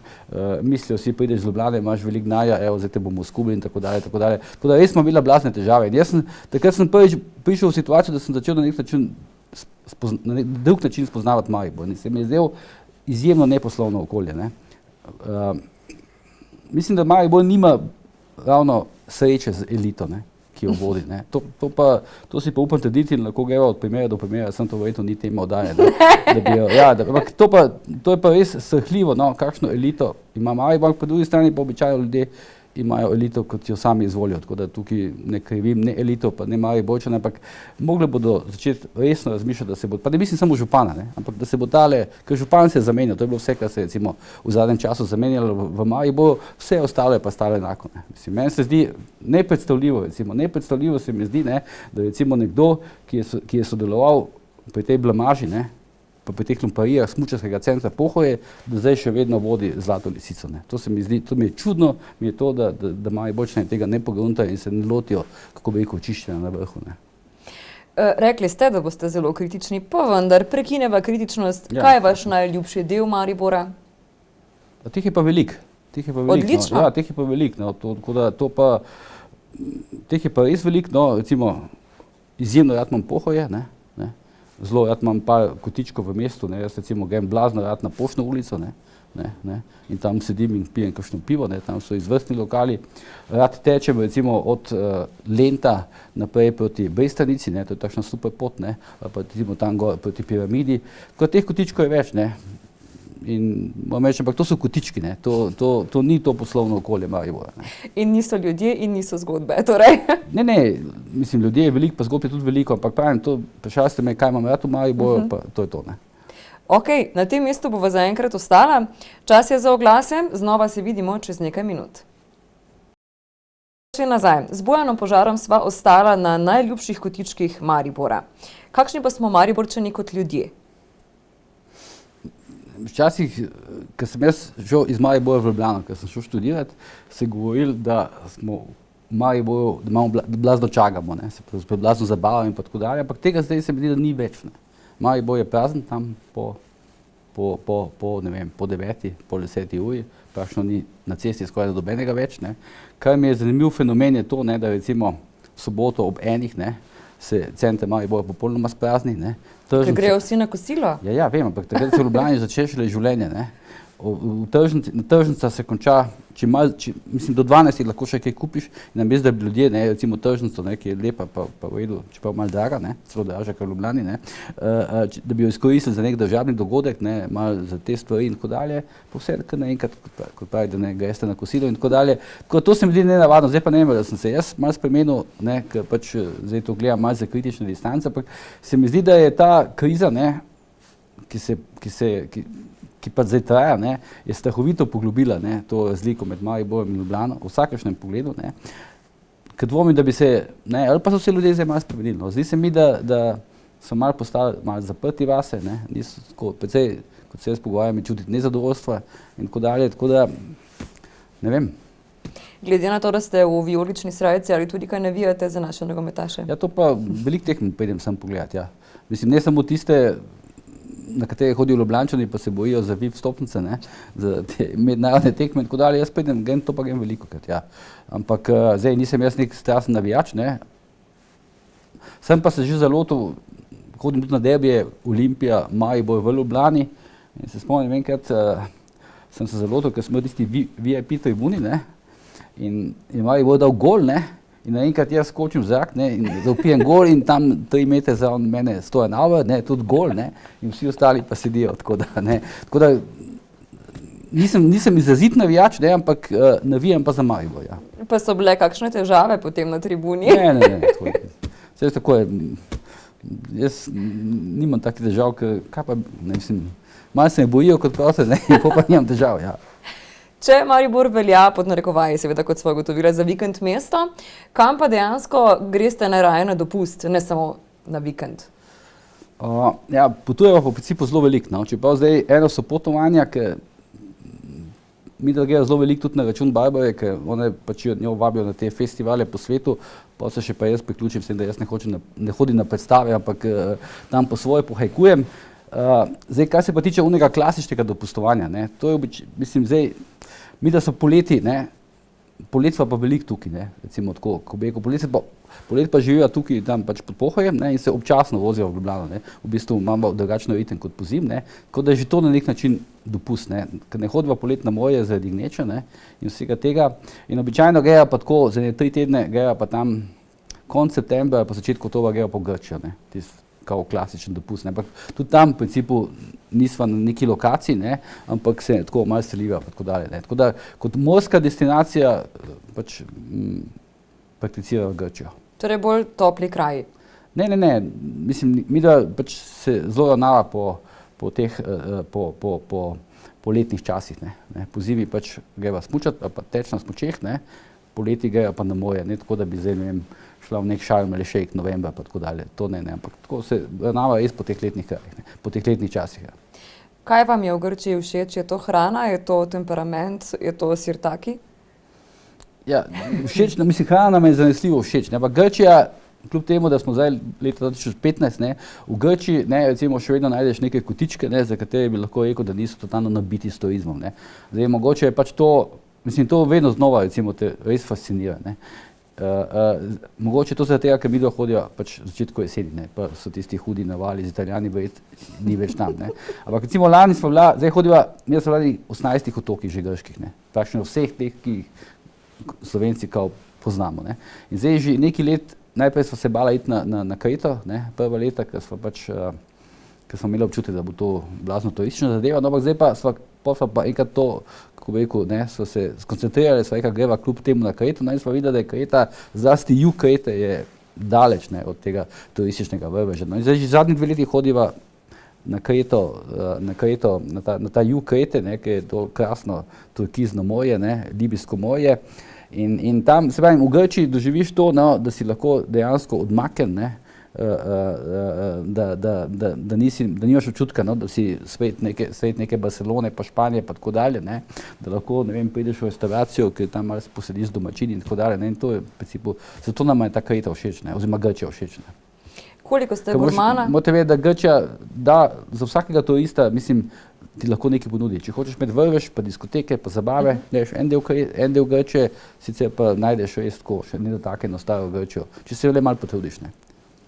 B: mislijo si, prideš iz Ljubljane, imaš veliko denarja, evo, zdaj te bomo oskubili in tako dalje, tako dalje. Tako da res smo imeli blazne težave in jaz takrat sem prvič prišel v situacijo, da sem začel na drug način spoznavati Maribor in se mi je zdel izjemno neposlovno okolje, ne. Mislim, da Maribor nima ravno sreče z elito, ne, ki jo vodi, ne. To si pa upam trditi in lahko greva od primera do primera, sem to verjetno ni tema oddaje, da bi jo, ja, ampak to je pa res srhljivo, no, kakšno elito ima Maribor, po drugi strani pa običajno ljudje imajo elito, kot jo sami izvolijo, tako da tukaj ne krivim ne elito, pa ne Mariborčane, ampak mogli bodo začeti resno razmišljati, da se bo, pa ne mislim samo župana, ne, ampak da se bo tale, ker župan se je zamenjal, to je bilo vse, kar se je recimo v zadnjem času zamenjalo v Mariboru, vse ostalo je pa stalo enako, ne. Mislim, meni se zdi nepredstavljivo se mi zdi, ne, da recimo nekdo, ki je sodeloval pri tej blamaži, ne, pa pri teh lumparijah smučarskega centra Pohorje, da zdaj še vedno vodi Zlato lisico, ne. To se mi zdi, to mi je čudno, mi je to, da Mariborčani tega ne pogruntajo in se ne lotijo, kako bi rekel, čiščenja na vrhu, ne.
A: Rekli ste, da boste zelo kritični, pa vendar prekineva kritičnost.
B: Ja.
A: Kaj je vaš najljubši del Maribora?
B: Teh je pa veliko.
A: Odlično.
B: No. Ja, teh je pa veliko, no. Tako da teh je pa res veliko, no, recimo izjemno rad imam Pohorje, ne. Zelo rad imam par kotičkov v mestu, ne, jaz recimo grem blazno rad na Poštno ulico, ne, in tam sedim in pijem kakšno pivo, ne, tam so izvrstni lokali. Rad tečem recimo od Lenta naprej proti Brestanici, ne, to je takšna super pot, ne, pa recimo tam gor proti Piramidi. Tako teh kotičkov je več, ne, in moram reči, ampak to so kotički, ne, to ni to poslovno okolje Maribora, ne. In
A: niso ljudje in niso zgodbe, torej.
B: Ne, mislim, ljudje je veliko, pa zgodb je tudi veliko, ampak pravim, vprašali ste me, kaj imam rad v Mariboru, pa to je to, ne.
A: Ok, na tem mestu bova zaenkrat ostala. Čas je za oglase, znova se vidimo čez nekaj minut. Še nazaj, z Bojanom Požarom sva ostala na najljubših kotičkih Maribora. Kakšni pa smo Mariborčani kot ljudje?
B: Včasih, ko sem jaz šel iz Maribora v Ljubljano, ko sem šel študirati, se je govorilo, da smo v Mariboru, da imamo blazno čagamo, ne, se blazno zabavamo in pa tako dalje, ampak tega zdaj se mi zdi, da ni več, ne. Maribor je prazen tam po ne vem, po 9, po 10 uri, praktično ni na cesti skoraj dobenega več, ne. Kar mi je zanimiv fenomen je to, ne, da recimo v soboto ob 1, ne, se center Maribora popolnoma sprazni, ne.
A: Ker grejo vsi na kosilo?
B: Ja, vem, ampak takrat se v Ljubljani začne šele življenje, ne. Na tržnica se konča, mislim, do 12 lahko še kaj kupiš, in namesto, da bi ljudje, ne, recimo tržnico, ne, ki je lepa, pa v redu, čeprav malo draga, ne, celo dražja kot v Ljubljani, ne, da bi jo izkoristili za nek državni dogodek, ne, malo za te stvari in tako dalje, pa vse kar naenkrat, kot pravi, da ne greste na kosilo in tako dalje. Tako to se mi zdi nenavadno, zdaj pa ne vem, da sem se jaz malo spremenil, ne, ker pač zdaj to gledam malo za kritične distance, ampak se mi zdi, da je ta kriza, ne, ki pa zdaj traja, ne, je strahovito poglobila, ne, to razliko med Mariborom in Ljubljano, v vsakršnem pogledu, ne, ker dvomim, da bi se, ne, ali pa so se ljudje zdaj malo spremenili, no. Zdi se mi, da so malo postali malo zaprti vase, ne, niso tako, precej, kot se jaz pogovarjam, čutiti nezadovoljstva in tako dalje, tako da, ne vem.
A: Glede na to, da ste v vijolični srajci, ali tudi kaj navijate za naše nogometaše?
B: Ja, to pa veliko tekm pridem sam pogledat, ja. Mislim, ne samo tiste, na katere hodijo Ljubljančani, pa se bojijo za VIP vstopnice, ne, za te mednarodne tekme in tako dalje, jaz pridem, to pa grem velikokrat, ja. Ampak zdaj nisem jaz nek strasten navijač, ne. Sem pa se že zalotil, hodim tudi na derbije, Olimpija, Maribor v Ljubljani, in se spomnim enkrat, sem se zalotil, ker smo tisti VIP tribuni, ne, in Maribor dal gol, ne, in naenkrat jaz skočim v zrak, ne, in zaupijem gol in tam 3 metre za mene stoja Nava, ne, tudi gol, ne, in vsi ostali pa sedijo, tako da nisem izrazit navijač, ne, ampak navijam pa za Maribor, ja.
A: Pa so bile kakšne težave potem na tribuni?
B: Ne, tako je, jaz nimam takih težav, ker, kaj pa, ne, mislim, malo se me bojijo kot proste, ne, in pa nimam težav, ja.
A: Če Maribor velja pod narekovaji, seveda kot svoje gotovila za vikend mesto, kam pa dejansko greste najraje na dopust, ne samo na vikend?
B: Ja, potujeva po principu zelo veliko, no. Čeprav zdaj eno so potovanja, ker mi da grejo zelo veliko tudi na račun Barbare, ker one pač njo vabijo na te festivale po svetu, pa se še pa jaz priključim, s tem, da jaz ne hodim na predstave, ampak tam po svoje pohajkujem. Zdaj, kar se pa tiče unega klasičnega dopustovanja, ne, to je mislim, zdaj, mi da so poleti, ne, poletstva pa veliko tukaj, ne, recimo tako, ko bi rekel, poleti pa živijo tukaj tam pač pod Pohojem, ne, in se občasno vozijo v Ljubljano, ne, v bistvu imamo drugačno ritem kot pozim, ne, tako da je že to na nek način dopust, ne, ker ne hodiva poleti na morje zaradi gneča, ne, in vsega tega, in običajno grejo pa tako, za 3 tedne grejo pa tam konec septembra, pa začetku oktobra grejo po Grčijo, ne, kao klasičen dopust, ne, ampak tudi tam v principu nisva na neki lokaciji, ne, ampak se tako malo seliva, pa tako dalje, ne, tako da kot morska destinacija pač prakticira v Grčijo.
A: Torej bolj topli kraji?
B: Ne, mislim, mi da pač se zelo ravnava po teh, po letnih časih, ne, po zimi pač greva smučat, pa teč na smučeh, ne, poleti grejo pa na morje, ne, tako da bi zdaj, ne vem, šla v nek Šarm ali Šejk novembra, pa tako dalje, to ne, ampak tako se ravnava res po teh letnih krajih, ne, po teh letnih časih, ja.
A: Kaj vam je v Grčiji všeč? Je to hrana, je to temperament, je to sirtaki?
B: Ja, všeč, mislim, hrana nam je zanesljivo všeč, ne, ampak Grčija, kljub temu, da smo zdaj leta 2015, ne, v Grčiji, ne, recimo še vedno najdeš neke kotičke, ne, za katere bi lahko rekel, da niso totalno nabiti s turizmom, ne. Zdaj, mogoče je pač to, mislim, to vedno znova, recimo, te res fascinira, ne. Mogoče to zaradi tega, ker midva hodijo pač v začetku jeseni, ne, pa so tisti hudi navali z Italijani, ni več tam, ne. Ampak recimo lani smo bila, zdaj hodiva, mi smo bila 18 otokih že grških, ne, praktično vseh teh, ki Slovenci kao poznamo, ne. In zdaj že nekaj let, najprej sva se bala iti na Kreto, ne, prva leta, ker smo imeli občutek, da bo to blazno turistična zadeva, no, ampak zdaj pa sva pa enkrat to, kako bi rekel, ne, so se skoncentrirali, sva rekla, greva kljub temu na Kreto, no, in sva videla, da je Kreta, zlasti jug Krete je daleč, ne, od tega turističnega vrveža. No, in zdaj že zadnji 2 leti hodiva na Kreto, na ta jug Krete, ne, ker je to krasno turkizno morje, ne, Libijsko morje. In tam, se pravim, v Grčiji doživiš to, no, da si lahko dejansko odmaknen, ne, da nimaš občutka, no, da si svet neke Barcelone, pa Španije, pa tako dalje, ne, da lahko, ne vem, prideš v restauracijo, ker tam malo posediš z domačini in tako dalje, ne, in to je v principu, zato nama je ta Kreta všeč, ne, oziroma Grčija všeč, ne.
A: Koliko ste gurmana?
B: Morate vedeti, da Grčija da za vsakega turista, mislim, ti lahko nekaj ponudi. Če hočeš imeti vrvež, pa diskoteke, pa zabave, veš, en del Grčije, sicer pa najdeš res tako, še ne dotaknjeno staro Grčijo, če se le malo potrudiš, ne.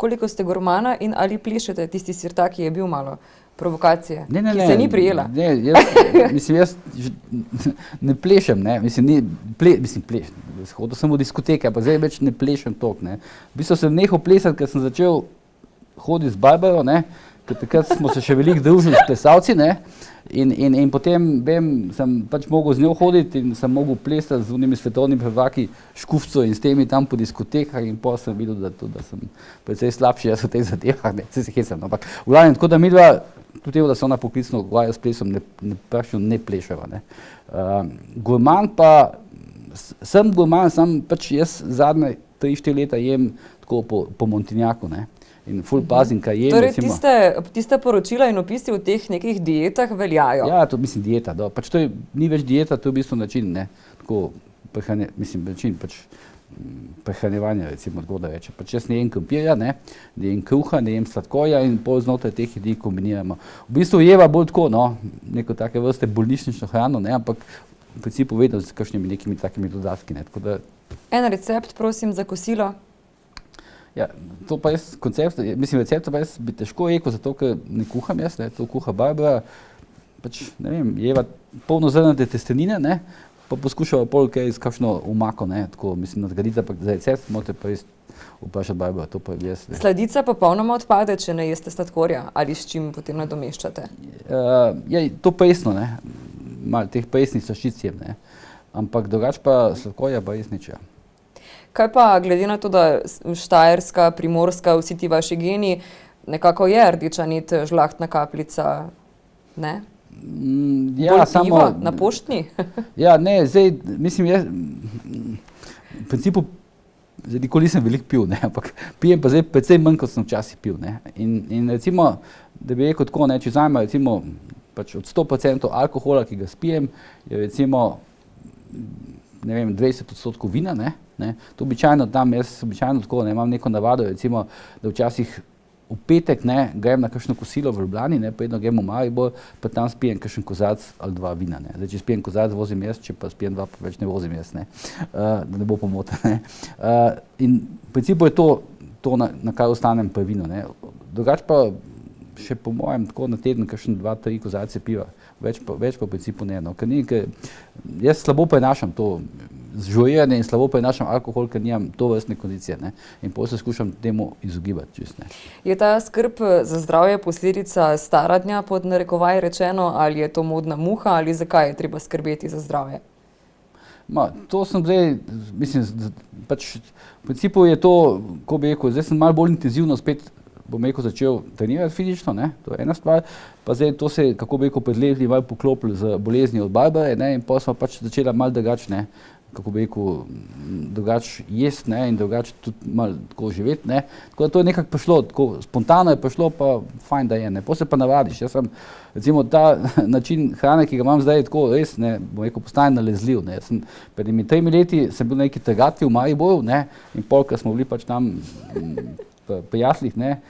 A: Koliko ste gurmana in ali plešete? Tisti sirtak je bil malo provokacije,
B: Ne,
A: ki se ni prijela.
B: Ne, jaz ne plešem, ne, plešem. Hodil sem v diskoteke, pa zdaj več ne plešem toliko, ne. V bistvu sem nehal plesati, ker sem začel hoditi z Barbaro, ne, ker takrat smo se še veliko družili s plesalci, ne, in potem sem pač mogel z njo hoditi in sem mogel plesati z unimi svetovnimi prvaki Škufco in s temi tam po diskotekah in potem sem videl, da sem precej slabši jaz v teh zadevah, ne, se hecam, ampak v glavnem, tako da midva, tudi da se ona poklicno ukvarja s plesom, ne plešava, ne. Gurman pa, sem gurman, sem pač jaz zadnje 3-4 leta jem tako po Montinjaku, ne. In ful pazim, kaj jem.
A: Torej, tiste poročila in opisi v teh nekih dietah veljajo?
B: Ja, to mislim dieta, pač to ni več dieta, to je v bistvu način, ne, tako način pač prehranjevanja, recimo, tako da reče. Pač jaz ne jem krompirja, ne jem kruha, ne jem sladkorja in pol znotraj teh jedi kombiniramo. V bistvu jeva bolj tako, no, neko take vrste bolnišnično hrano, ne, ampak v principu vedno s kakšnimi nekimi takimi dodatki, ne, tako da.
A: En recept, prosim, za kosilo?
B: Ja, to pa jaz recept pa jaz bi težko rekel, zato ker ne kuham jaz, ne, to kuha Barbara, pač, ne vem, jeva polnozrnate testenine, ne, pa poskušava pol kaj s kakšno omako, ne, tako, mislim, nadgraditi, pa za recept morate pa res vprašati Barbara, to pa jaz.
A: Sladica popolnoma odpade, če ne jeste sladkorja, ali s čim potem nadomeščate?
B: Ja, to presno, ne, malo teh presnih slaščic jem, ne, ampak drugače pa sladkorja pa res nič, ja.
A: Kaj pa, glede na to, da Štajerska, Primorska, vsi ti vaši geni, nekako je rdeča nit, žlahtna kapljica, ne?
B: Ja,
A: bolj pivo na poštni?
B: Ja, ne, zdaj, mislim, jaz, v principu, zdaj nikoli nisem veliko pil, ne, ampak pijem pa zdaj precej manj, kot sem včasih pil, ne. In recimo, da bi rekel tako, ne, če vzamem recimo pač od 100% alkohola, ki ga spijem, je recimo, ne vem, 20% vina, ne. To običajno dam, jaz običajno tako, ne, imam neko navado, recimo, da včasih v petek, ne, grem na kakšno kosilo v Ljubljani, ne, pa vedno grem v Maribor, pa tam spijem kakšen kozarec ali 2 vina, ne. Zdaj, če spijem kozarec, vozim jaz, če pa spijem 2, pa več ne vozim jaz, ne, da ne bo pomote, ne. In v principu je to na kar ostanem pri vinu, ne. Drugače pa še po mojem tako na teden kakšen 2-3 kozarce piva, več pa v principu ne, no, ker jaz slabo prenašam to žuriranje in slabo prenašam alkohol, ker nimam tovrstne kondicije, ne, in potem se skušam temu izogibati čist, ne. Je
A: ta skrb za zdravje posledica staranja, pod narekovaj rečeno, ali je to modna muha, ali zakaj je treba skrbeti za zdravje?
B: To sem zdaj, mislim, pač v principu je to, ko bi rekel, zdaj sem malo bolj intenzivno spet, bom rekel, začel trenirati fizično, ne, to je ena stvar, pa zdaj to se, kako bi rekel, pred leti malo poklopili z bolezni od Barbare, ne, in potem smo pač začela malo drugače, ne, kako bi rekel, drugače jesti, ne, in drugače tudi malo tako živeti, ne, tako da to je nekako prišlo, tako spontano je prišlo, pa fajn, da je, ne, potem se pa navadiš, jaz sem, recimo, ta način hrane, ki ga imam zdaj, tako res, ne, bom rekel, postane nalezljiv, ne, jaz sem pred 3 leti sem bil na neki trgatvi v Mariboru, ne, in pol, ker smo bili pač tam pri jaslih, ne,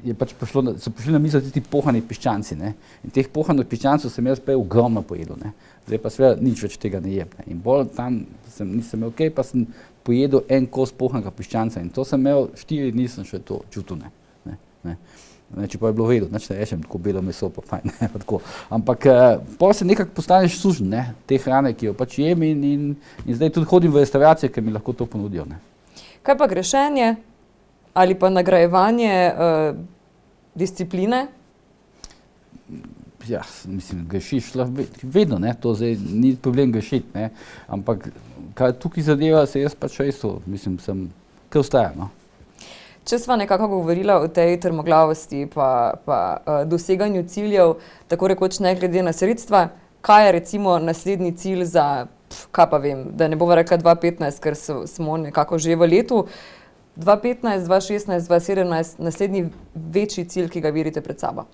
B: so prišli na mizo tisti pohani piščanci, ne, in teh pohanih piščancov sem jaz prej ogromno pojedel, ne, zdaj pa seveda nič več tega ne jem, ne, in bolj tam nisem imel kaj, pa sem pojedel en kos pohanega piščanca in to sem imel 4 dni, sem še to čutil, ne. Če pa je bilo vedno, nič ne rečem, tako belo meso, pa fajn, ne, pa tako. Ampak potem se nekako postaneš sužen, ne, te hrane, ki jo pač jem in zdaj tudi hodim v restavracije, ker mi lahko to ponudijo, ne. Kaj pa grešenje ali pa nagrajevanje discipline? Ja, mislim, grešiš vedno, ne, to zdaj ni problem grešiti, ne, ampak kaj tukaj zadeva, se jaz pač res to, mislim, sem kar ostajam, no. Če sva nekako govorila o tej trmoglavosti pa doseganju ciljev, tako rekoč ne glede na sredstva, kaj je recimo naslednji cilj za, kaj pa vem, da ne bova rekla 2015, ker smo nekako že v letu, 2015, 2016, 2017, naslednji večji cilj, ki ga vidite pred sabo?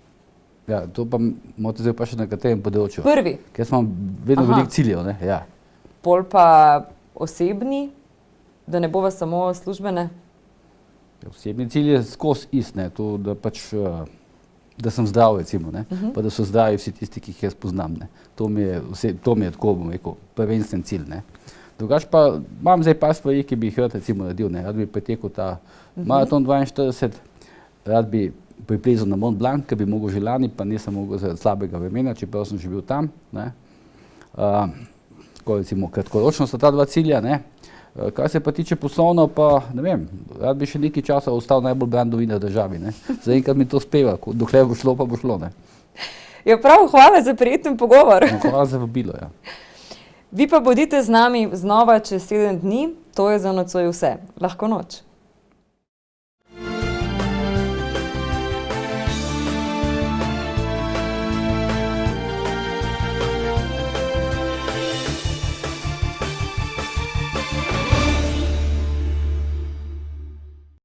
B: Ja, to pa morate zdaj vprašati na katerem področju. Prvi? Ker smo vedno veliko ciljev, ne, ja. Pol pa osebni, da ne bova samo službene? Osebni cilj je skozi ist, ne, to, da pač da sem zdrav, recimo, ne? Pa da so zdravi vsi tisti, ki jih jaz poznam. Ne? To mi je tako, bom rekel, prvenstven cilj. Ne? Drugač pa imam zdaj par stvari, ki bi jih rad recimo naredil. Ne? Rad bi pretekel ta maraton 42, rad bi priplezal na Mont Blanc, ki bi mogel že lani, pa nisem mogel zaradi slabega vremena, čeprav sem že bil tam. Ne? Tako recimo kratkoročno sta ta dva cilja. Ne? Kar se pa tiče poslovno, pa ne vem, rad bi še nekaj časa ostal najbolj brandovinar v državi. Ne? Zaenkrat mi to uspeva, dokler bo šlo, pa bo šlo. Ne?
A: Ja, prav, hvala za prijeten pogovor.
B: No, hvala za vabilo, ja.
A: Vi pa bodite z nami znova čez 7 dni, to je za nocoj vse. Lahko noč.